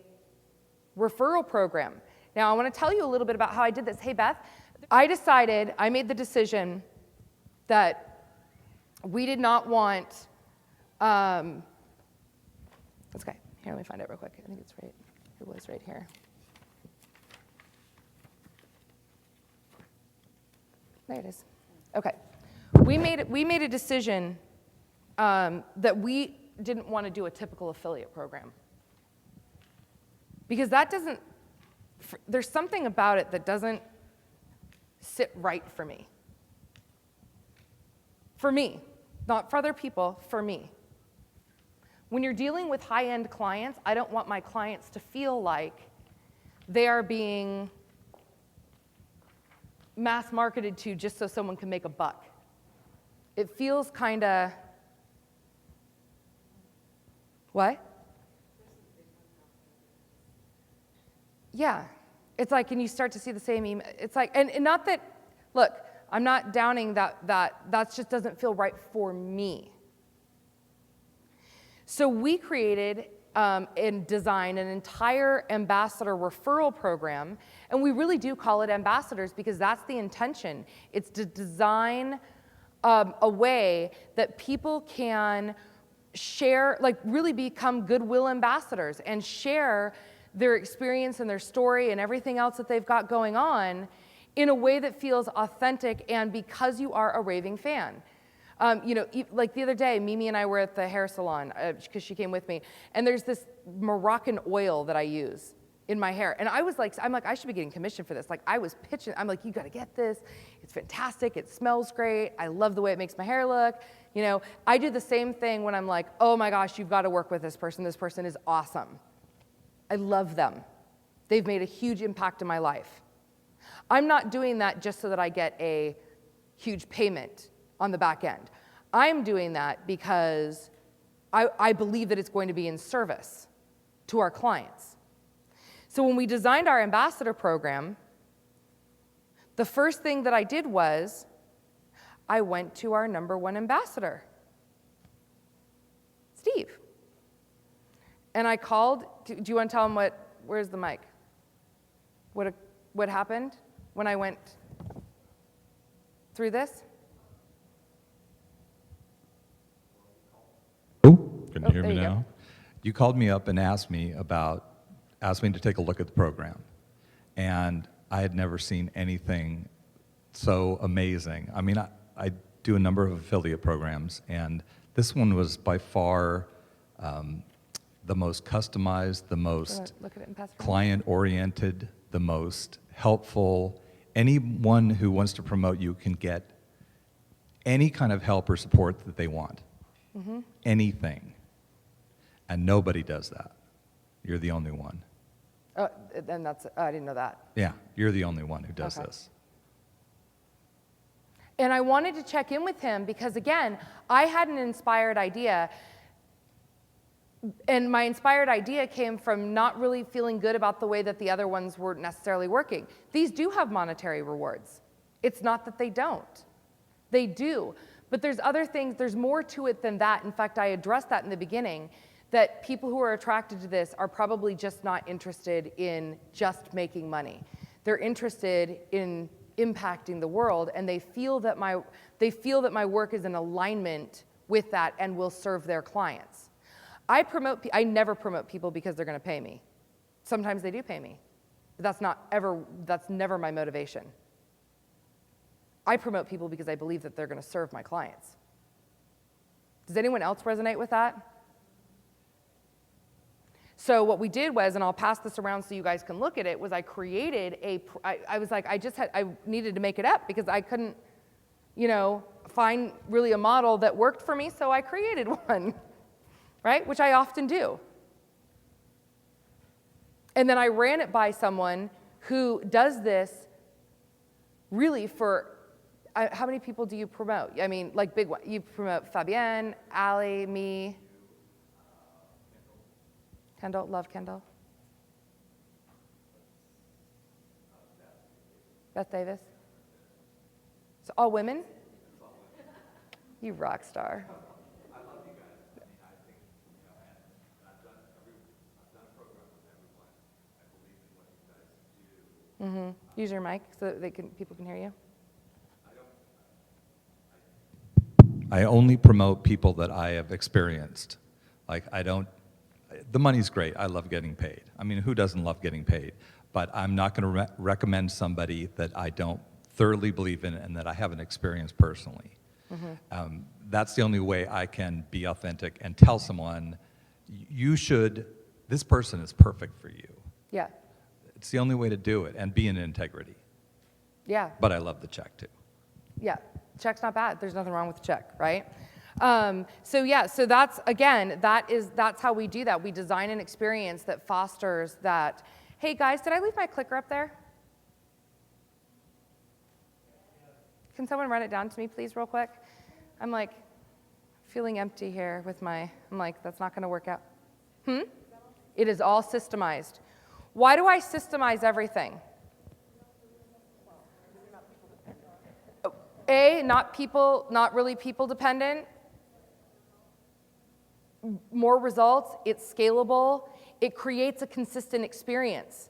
referral program. Now, I want to tell you a little bit about how I did this. Hey, Beth, I made the decision that we did not want, that's okay. Here, let me find it real quick. I think it's right, it was right here. There it is. Okay. We made a decision that we didn't want to do a typical affiliate program. Because there's something about it that doesn't sit right for me. For me, not for other people, for me. When you're dealing with high-end clients, I don't want my clients to feel like they are being mass marketed to just so someone can make a buck. It feels kind of, what? Yeah. It's like, and you start to see the same email. It's like, and not that, look, I'm not downing that just doesn't feel right for me. So we created and designed an entire ambassador referral program, and we really do call it ambassadors because that's the intention. It's to design a way that people can share, like really become goodwill ambassadors and share their experience and their story and everything else that they've got going on in a way that feels authentic and because you are a raving fan. Like the other day, Mimi and I were at the hair salon because she came with me, and there's this Moroccan oil that I use in my hair. And I'm like, I should be getting commission for this. Like, I was pitching, I'm like, you gotta get this. It's fantastic, it smells great. I love the way it makes my hair look. I do the same thing when I'm like, oh my gosh, you've gotta work with this person. This person is awesome. I love them. They've made a huge impact in my life. I'm not doing that just so that I get a huge payment on the back end. I'm doing that because I believe that it's going to be in service to our clients. So when we designed our ambassador program, the first thing that I did was I went to our #1 ambassador, Steve. And I called, do you want to tell him where's the mic? What happened when I went through this? Can you hear me there you now? go. You called me up and asked me to take a look at the program. And I had never seen anything so amazing. I mean, I do a number of affiliate programs, and this one was by far the most customized, the most client-oriented, the most helpful. Anyone who wants to promote you can get any kind of help or support that they want. Mm-hmm. Anything. And nobody does that. You're the only one. And I didn't know that. Yeah, you're the only one who does Okay. this. And I wanted to check in with him because, again, I had an inspired idea. And my inspired idea came from not really feeling good about the way that the other ones weren't necessarily working. These do have monetary rewards. It's not that they don't. They do. But there's other things, there's more to it than that. In fact, I addressed that in the beginning, that people who are attracted to this are probably just not interested in just making money. They're interested in impacting the world, and they feel that my work is in alignment with that and will serve their clients. I never promote people because they're going to pay me. Sometimes they do pay me. But that's never my motivation. I promote people because I believe that they're going to serve my clients. Does anyone else resonate with that? So what we did was, and I'll pass this around so you guys can look at it, was I created I was like, I needed to make it up because I couldn't, find really a model that worked for me, so I created one, right? Which I often do. And then I ran it by someone who does this really for, how many people do you promote? I mean, like big one. You promote Fabienne, Allie, me. Kendall, love Kendall. Beth Davis. So all women? You rock star. I love you guys. I mean, I think, and I've done a program with everyone. I believe in what you guys do. Use your mic so that people can hear you. I only promote people that I have experienced. Like, the money's great. I love getting paid. I mean, who doesn't love getting paid? But I'm not going to recommend somebody that I don't thoroughly believe in and that I haven't experienced personally. That's the only way I can be authentic and tell someone, this person is perfect for you. Yeah. It's the only way to do it, and be in integrity. Yeah. But I love the check too. Yeah. Check's not bad. There's nothing wrong with the check, right? So that's how we do that. We design an experience that fosters that. Hey guys, did I leave my clicker up there? Can someone write it down to me, please, real quick? I'm like feeling empty here with I'm like, that's not going to work out. It is all systemized. Why do I systemize everything? Not really people dependent. More results, it's scalable. It creates a consistent experience.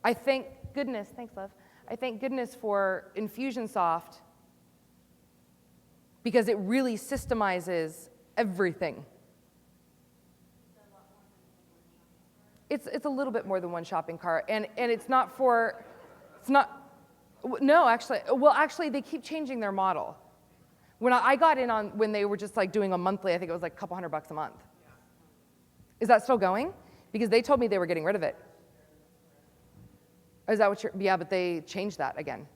I thank goodness, thanks love. I thank goodness for Infusionsoft because it really systemizes everything. It's a little bit more than one shopping cart, and actually they keep changing their model. When I got in on when they were just like doing a monthly, I think it was like a couple $100 a month. Is that still going? Because they told me they were getting rid of it. Is that what yeah, but they changed that again.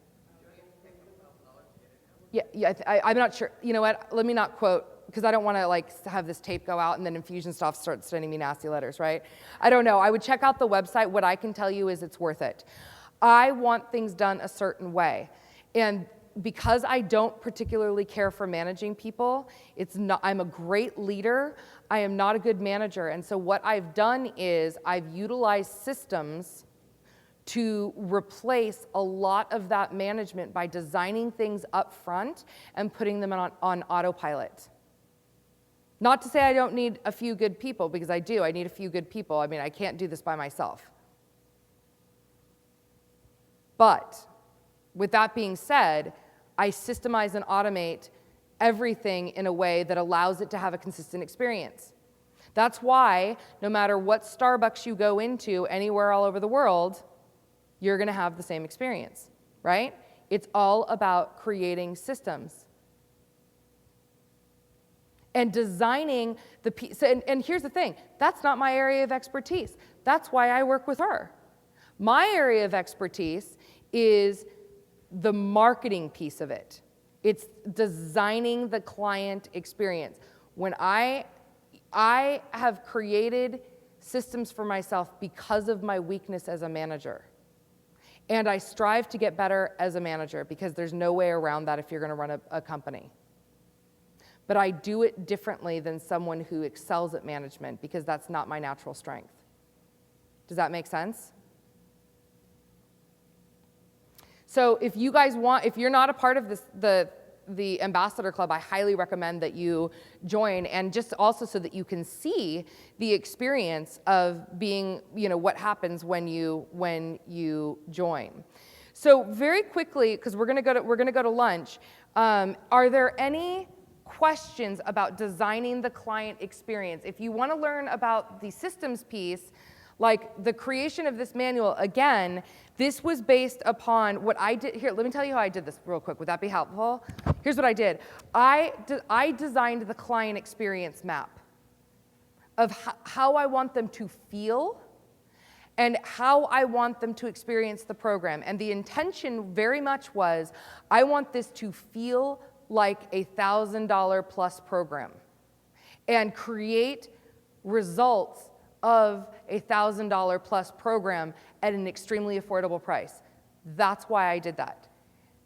Yeah, I'm not sure. You know what? Let me not quote, because I don't want to have this tape go out and then Infusionsoft starts sending me nasty letters, right? I don't know. I would check out the website. What I can tell you is it's worth it. I want things done a certain way. And because I don't particularly care for managing people, I'm a great leader. I am not a good manager. And so what I've done is I've utilized systems to replace a lot of that management by designing things up front and putting them on autopilot. Not to say I don't need a few good people, because I do. I need a few good people. I mean, I can't do this by myself. But with that being said, I systemize and automate everything in a way that allows it to have a consistent experience. That's why no matter what Starbucks you go into anywhere all over the world, you're going to have the same experience, right? It's all about creating systems and designing the piece. And here's the thing, that's not my area of expertise. That's why I work with her. My area of expertise is the marketing piece of it. It's designing the client experience. When I have created systems for myself because of my weakness as a manager. And I strive to get better as a manager because there's no way around that if you're going to run a company. But I do it differently than someone who excels at management because that's not my natural strength. Does that make sense? So if you guys if you're not a part of this, the Ambassador Club, I highly recommend that you join, and just also so that you can see the experience of being, what happens when you join. So very quickly, because we're gonna go to lunch, are there any questions about designing the client experience? If you want to learn about the systems piece, Like the creation of this manual, again, this was based upon what I did. Here, let me tell you how I did this real quick. Would that be helpful? Here's what I did. I designed the client experience map of how I want them to feel and how I want them to experience the program. And the intention very much was, I want this to feel like a $1,000 plus program and create results of a $1,000 plus program at an extremely affordable price. That's why I did that.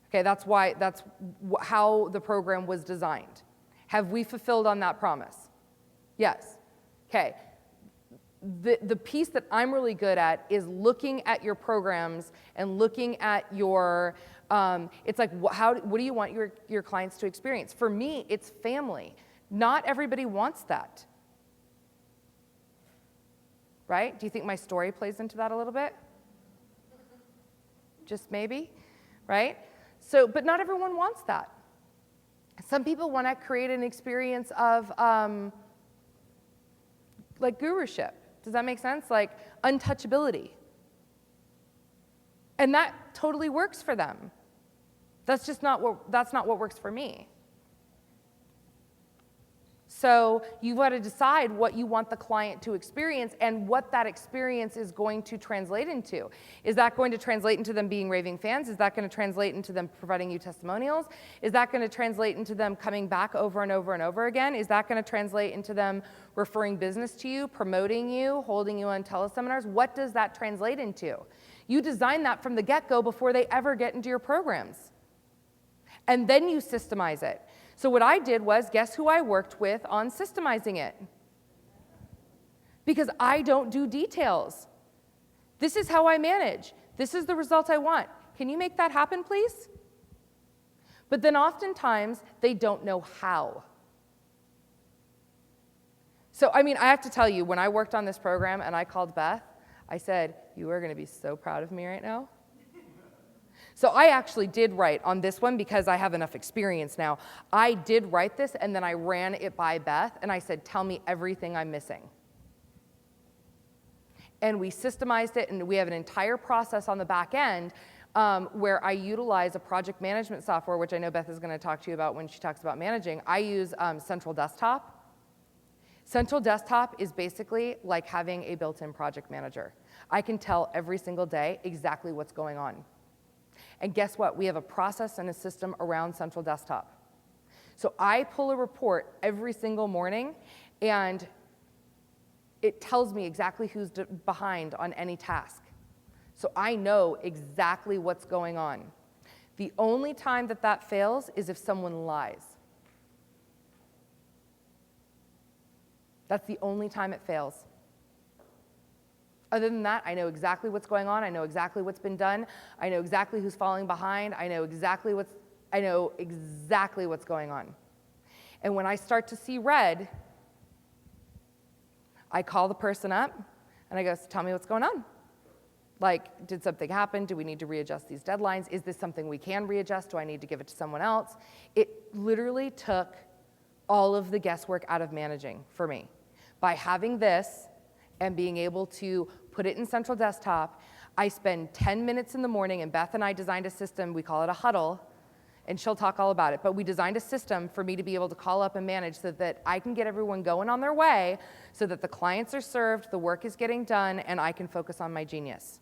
Okay, that's how the program was designed. Have we fulfilled on that promise? Yes. Okay. The piece that I'm really good at is looking at your programs and looking at your, it's like, what do you want your clients to experience? For me, it's family. Not everybody wants that. Right? Do you think my story plays into that a little bit? Just maybe, right? So, but not everyone wants that. Some people want to create an experience of like guruship. Does that make sense? Like untouchability. And that totally works for them. That's not what works for me. So you've got to decide what you want the client to experience and what that experience is going to translate into. Is that going to translate into them being raving fans? Is that going to translate into them providing you testimonials? Is that going to translate into them coming back over and over and over again? Is that going to translate into them referring business to you, promoting you, holding you on teleseminars? What does that translate into? You design that from the get-go before they ever get into your programs. And then you systemize it. So what I did was, guess who I worked with on systemizing it? Because I don't do details. This is how I manage. This is the result I want. Can you make that happen, please? But then oftentimes, they don't know how. So, I mean, I have to tell you, when I worked on this program and I called Beth, I said, you are going to be so proud of me right now. So I actually did write on this one because I have enough experience now. I did write this, and then I ran it by Beth, and I said, tell me everything I'm missing. And we systemized it, and we have an entire process on the back end where I utilize a project management software, which I know Beth is going to talk to you about when she talks about managing. I use Central Desktop. Central Desktop is basically like having a built-in project manager. I can tell every single day exactly what's going on. And guess what? We have a process and a system around Central Desktop. So I pull a report every single morning, and it tells me exactly who's behind on any task. So I know exactly what's going on. The only time that fails is if someone lies. That's the only time it fails. Other than that, I know exactly what's going on. I know exactly what's been done. I know exactly who's falling behind. I know exactly what's going on. And when I start to see red, I call the person up and I go, tell me what's going on. Like, did something happen? Do we need to readjust these deadlines? Is this something we can readjust? Do I need to give it to someone else? It literally took all of the guesswork out of managing for me. By having this and being able to put it in Central Desktop, I spend 10 minutes in the morning, and Beth and I designed a system, we call it a huddle, and she'll talk all about it, but we designed a system for me to be able to call up and manage so that I can get everyone going on their way so that the clients are served, the work is getting done, and I can focus on my genius.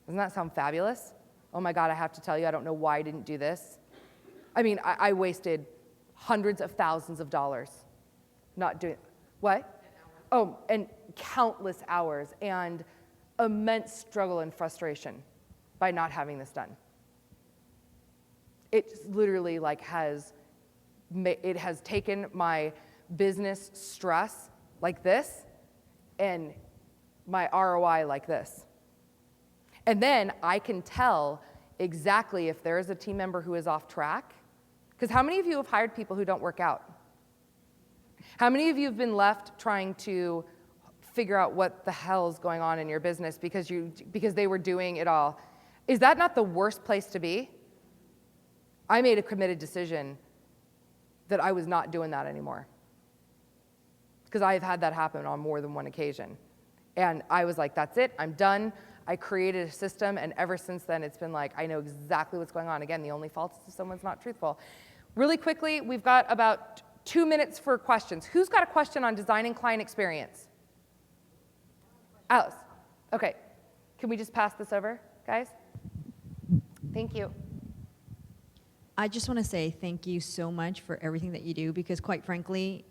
Doesn't that sound fabulous? Oh my God, I have to tell you, I don't know why I didn't do this. I mean, I wasted hundreds of thousands of dollars not doing, what? Oh, and countless hours and immense struggle and frustration by not having this done. It literally has taken my business stress like this and my ROI like this. And then I can tell exactly if there is a team member who is off track. Because how many of you have hired people who don't work out? How many of you have been left trying to figure out what the hell is going on in your business because they were doing it all? Is that not the worst place to be? I made a committed decision that I was not doing that anymore. because I've had that happen on more than one occasion. And I was like, that's it, I'm done. I created a system, and ever since then, it's been like, I know exactly what's going on. Again, the only fault is if someone's not truthful. Really quickly, we've got about 2 minutes for questions. Who's got a question on designing client experience? Alice. Okay. Can we just pass this over, guys? Thank you. I just want to say thank you so much for everything that you do, because quite frankly,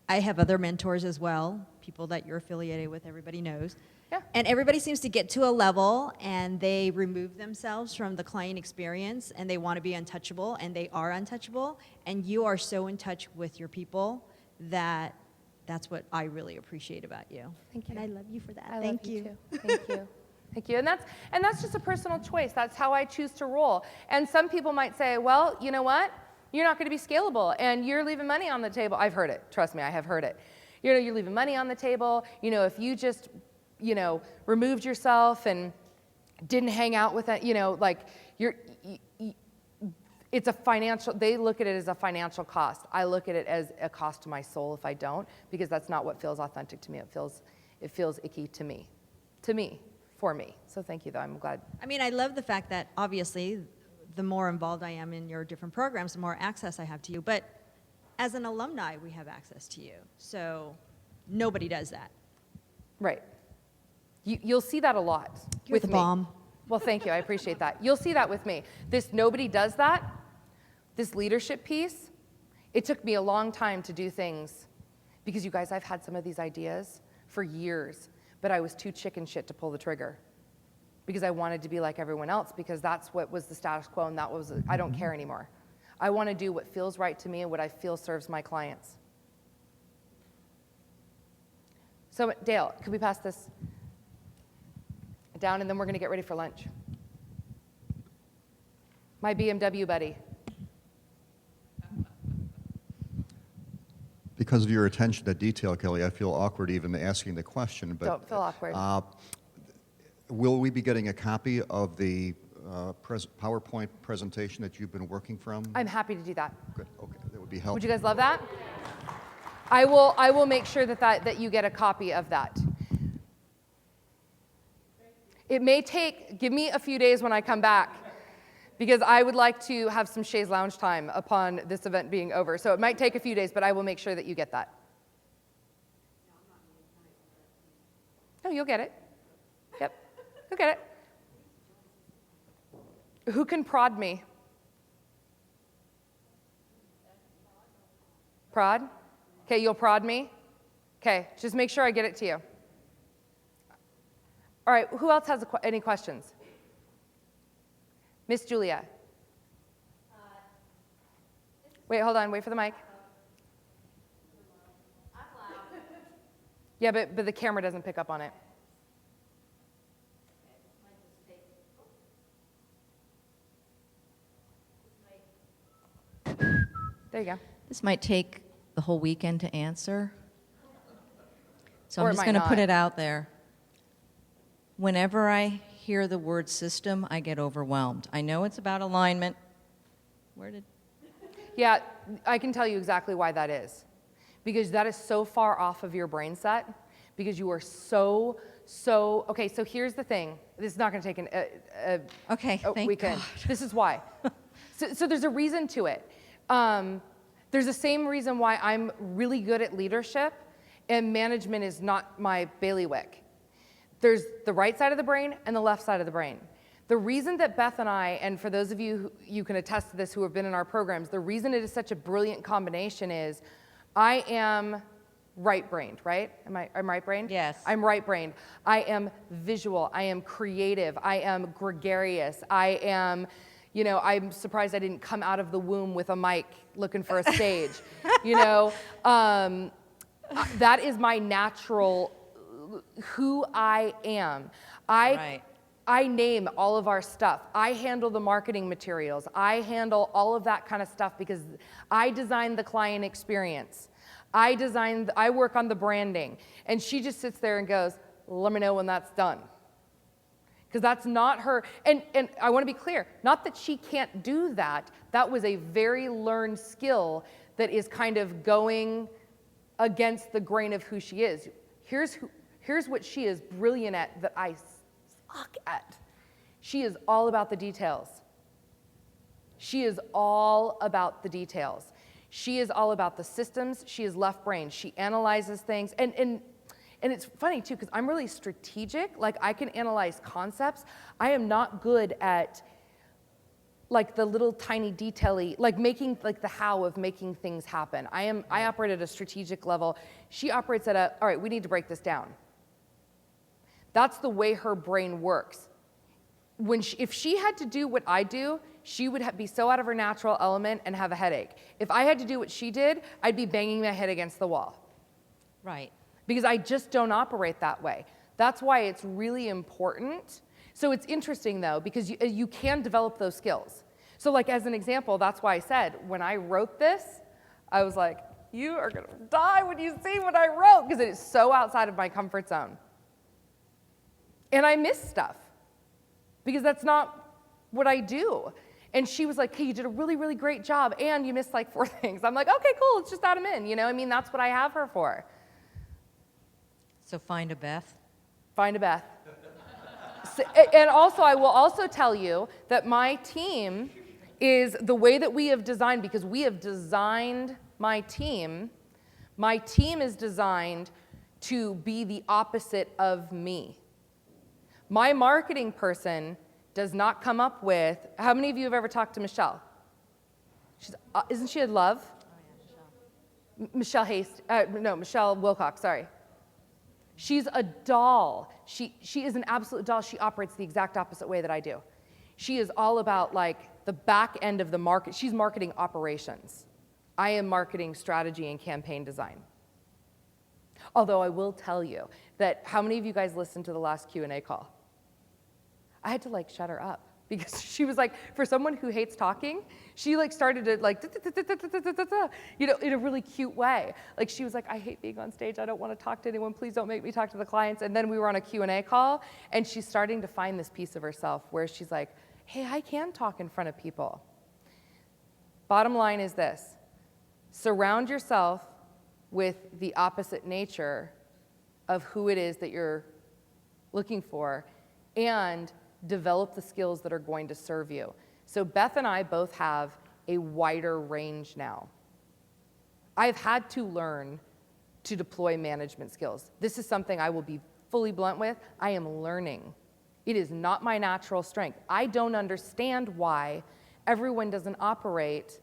I have other mentors as well, people that you're affiliated with, everybody knows. Yeah. And everybody seems to get to a level and they remove themselves from the client experience and they want to be untouchable, and they are untouchable. And you are so in touch with your people that that's what I really appreciate about you. Thank you. And I love you for that. I Thank love you. you. Too. Thank you. Thank you. And that's just a personal choice. That's how I choose to roll. And some people might say, well, you know what? You're not going to be scalable and you're leaving money on the table. I've heard it. Trust me, I have heard it. You're leaving money on the table. If you just, removed yourself and didn't hang out with it, it's a financial, they look at it as a financial cost. I look at it as a cost to my soul if I don't, because that's not what feels authentic to me. It feels icky to me, for me. So thank you, though. I'm glad. I mean, I love the fact that obviously the more involved I am in your different programs, the more access I have to you. But as an alumni, we have access to you. So nobody does that. Right. You'll see that a lot You're with the me. bomb. Well, thank you. I appreciate that. You'll see that with me. This nobody does that, this leadership piece, it took me a long time to do things because, you guys, I've had some of these ideas for years, but I was too chicken shit to pull the trigger because I wanted to be like everyone else, because that's what was the status quo, and I don't care anymore. I want to do what feels right to me and what I feel serves my clients. So, Dale, could we pass this down, and then we're going to get ready for lunch. My BMW buddy. Because of your attention to detail, Kelly, I feel awkward even asking the question. But Don't feel awkward. Will we be getting a copy of the PowerPoint presentation that you've been working from? I'm happy to do that. Good. Okay, that would be helpful. Would you guys love that? I will make sure that you get a copy of that. It may give me a few days when I come back, because I would like to have some chaise lounge time upon this event being over. So it might take a few days, but I will make sure that you get that. No, you'll get it. Yep, you'll get it. Who can prod me? Prod? Okay, you'll prod me? Okay, just make sure I get it to you. All right, who else has any questions? Miss Julia. Wait, hold on, wait for the mic. Yeah, but the camera doesn't pick up on it. There you go. This might take the whole weekend to answer. So Or I'm it just might going to put not. it out there. Whenever I hear the word system, I get overwhelmed. I know it's about alignment. Yeah, I can tell you exactly why that is. Because that is so far off of your brain set, because you are so, okay, so here's the thing. This is not going to take Okay, thank weekend. God. This is why. So there's a reason to it. There's the same reason why I'm really good at leadership and management is not my bailiwick. There's the right side of the brain and the left side of the brain. The reason that Beth and I, and for those of you you can attest to this who have been in our programs, the reason it is such a brilliant combination is I am right-brained, right? I'm right-brained? Yes. I'm right-brained. I am visual. I am creative. I am gregarious. I am, I'm surprised I didn't come out of the womb with a mic looking for a stage. That is my natural, who I am. Right. I name all of our stuff. I handle the marketing materials. I handle all of that kind of stuff because I design the client experience. I work on the branding. And she just sits there and goes, let me know when that's done. Because that's not her, and I want to be clear, not that she can't do that. That was a very learned skill that is kind of going against the grain of who she is. Here's what she is brilliant at that I suck at. She is all about the details. She is all about the details. She is all about the systems. She is left brain. She analyzes things. And it's funny too, because I'm really strategic. Like, I can analyze concepts. I am not good at like the little tiny detail-y, like making, like the how of making things happen. I operate at a strategic level. She operates at all right, we need to break this down. That's the way her brain works. If she had to do what I do, she would be so out of her natural element and have a headache. If I had to do what she did, I'd be banging my head against the wall. Right. Because I just don't operate that way. That's why it's really important. So it's interesting though, because you can develop those skills. So like as an example, that's why I said, when I wrote this, I was like, you are gonna die when you see what I wrote, because it is so outside of my comfort zone. And I miss stuff, because that's not what I do. And she was like, hey, you did a really, really great job, and you missed like 4 things. I'm like, okay, cool, let's just add them in, I mean, that's what I have her for. So find a Beth. Find a Beth. And also, I will also tell you that my team is the way that we have designed, because we have designed my team is designed to be the opposite of me. My marketing person does not come up with, how many of you have ever talked to Michelle? Isn't she at Love? Oh, yeah, Michelle Wilcox, sorry. She's a doll. She is an absolute doll. She operates the exact opposite way that I do. She is all about like the back end of the market. She's marketing operations. I am marketing strategy and campaign design. Although I will tell you that, how many of you guys listened to the last Q&A call? I had to like shut her up, because she was like, for someone who hates talking, she like started to like, in a really cute way. Like, she was like, I hate being on stage. I don't want to talk to anyone. Please don't make me talk to the clients. And then we were on a Q&A call, and she's starting to find this piece of herself where she's like, hey, I can talk in front of people. Bottom line is this: surround yourself with the opposite nature of who it is that you're looking for, and develop the skills that are going to serve you. So Beth and I both have a wider range now. I've had to learn to deploy management skills. This is something I will be fully blunt with. I am learning. It is not my natural strength. I don't understand why everyone doesn't operate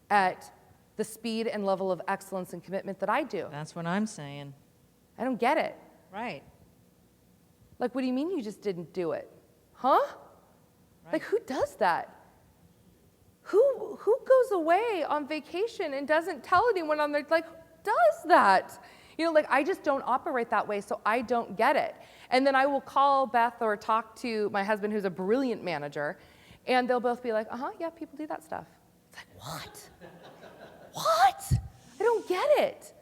at the speed and level of excellence and commitment that I do. That's what I'm saying. I don't get it. Right. Like, what do you mean you just didn't do it? Huh? Right. Like, who does that? Who goes away on vacation and doesn't tell anyone on their, like, who does that? Like, I just don't operate that way, so I don't get it. And then I will call Beth or talk to my husband, who's a brilliant manager, and they'll both be like, yeah, people do that stuff. It's like, what? What? I don't get it.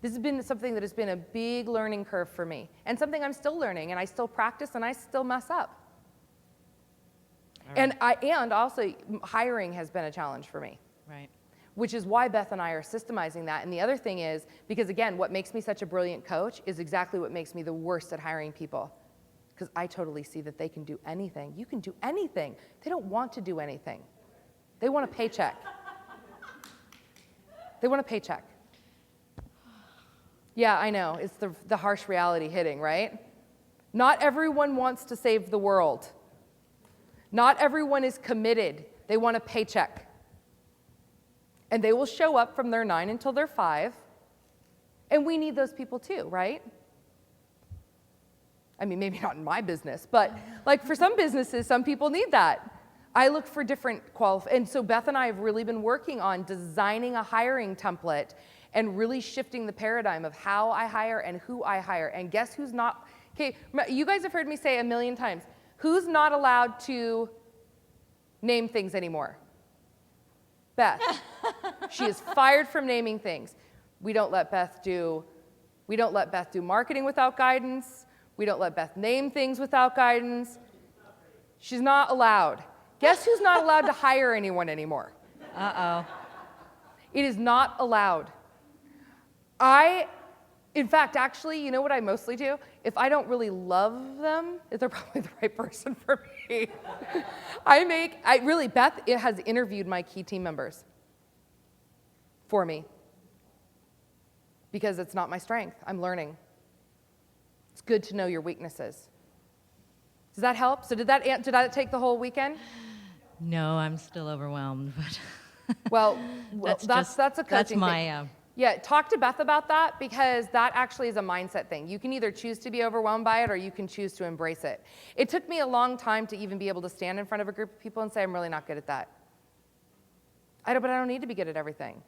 This has been something that has been a big learning curve for me, and something I'm still learning, and I still practice, and I still mess up. Right. And also hiring has been a challenge for me. Right. Which is why Beth and I are systemizing that. And the other thing is, because again, what makes me such a brilliant coach is exactly what makes me the worst at hiring people. Because I totally see that they can do anything. You can do anything. They don't want to do anything. They want a paycheck. They want a paycheck. Yeah, I know. It's the harsh reality hitting, right? Not everyone wants to save the world. Not everyone is committed. They want a paycheck. And they will show up from their 9 until they're 5. And we need those people too, right? I mean, maybe not in my business, but like for some businesses, some people need that. I look for different and so Beth and I have really been working on designing a hiring template and really shifting the paradigm of how I hire and who I hire. And guess who's not, okay, you guys have heard me say a million times, who's not allowed to name things anymore? Beth. She is fired from naming things. We don't let Beth do marketing without guidance. We don't let Beth name things without guidance. She's not allowed. Guess who's not allowed to hire anyone anymore? Uh-oh. It is not allowed. In fact, actually, you know what I mostly do? If I don't really love them, they're probably the right person for me. Beth has interviewed my key team members for me because it's not my strength. I'm learning. It's good to know your weaknesses. Does that help? So did that take the whole weekend? No, I'm still overwhelmed, but Well, that's a coaching that's thing. my Yeah, talk to Beth about that because that actually is a mindset thing. You can either choose to be overwhelmed by it or you can choose to embrace it. It took me a long time to even be able to stand in front of a group of people and say, I'm really not good at that. But I don't need to be good at everything.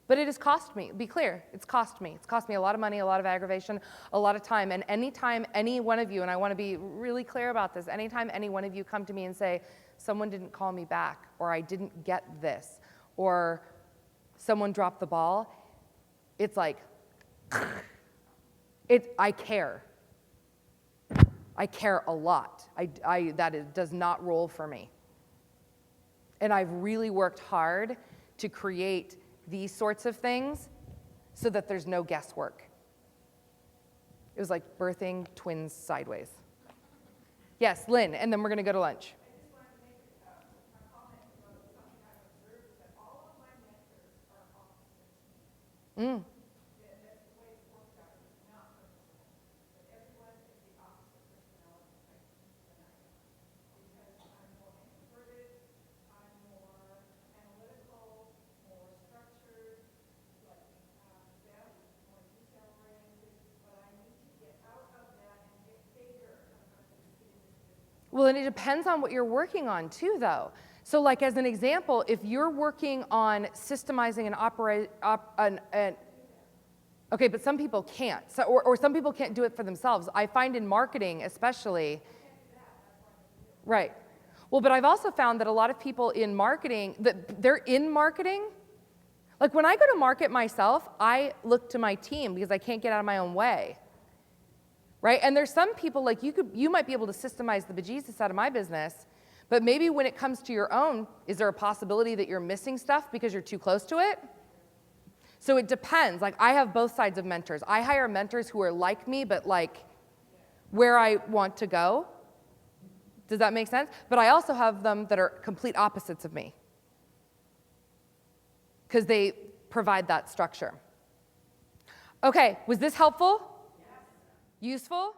But it has cost me, be clear, it's cost me. It's cost me a lot of money, a lot of aggravation, a lot of time. And anytime any one of you, and I want to be really clear about this, anytime any one of you come to me and say, someone didn't call me back, or I didn't get this, or someone dropped the ball, it's like, I care. I care a lot. Does not roll for me. And I've really worked hard to create these sorts of things so that there's no guesswork. It was like birthing twins sideways. Yes, Lynn, and then we're going to go to lunch. Mm. Well, and it depends on what you're working on too, though. So like as an example, if you're working on systemizing okay, but some people can't, or some people can't do it for themselves. I find in marketing especially, right. Well, but I've also found that a lot of people in marketing, that they're in marketing. Like when I go to market myself, I look to my team because I can't get out of my own way. Right? And there's some people like you might be able to systemize the bejesus out of my business, but maybe when it comes to your own, is there a possibility that you're missing stuff because you're too close to it? So it depends. Like I have both sides of mentors. I hire mentors who are like me, but like where I want to go. Does that make sense? But I also have them that are complete opposites of me because they provide that structure. Okay, was this helpful? Useful?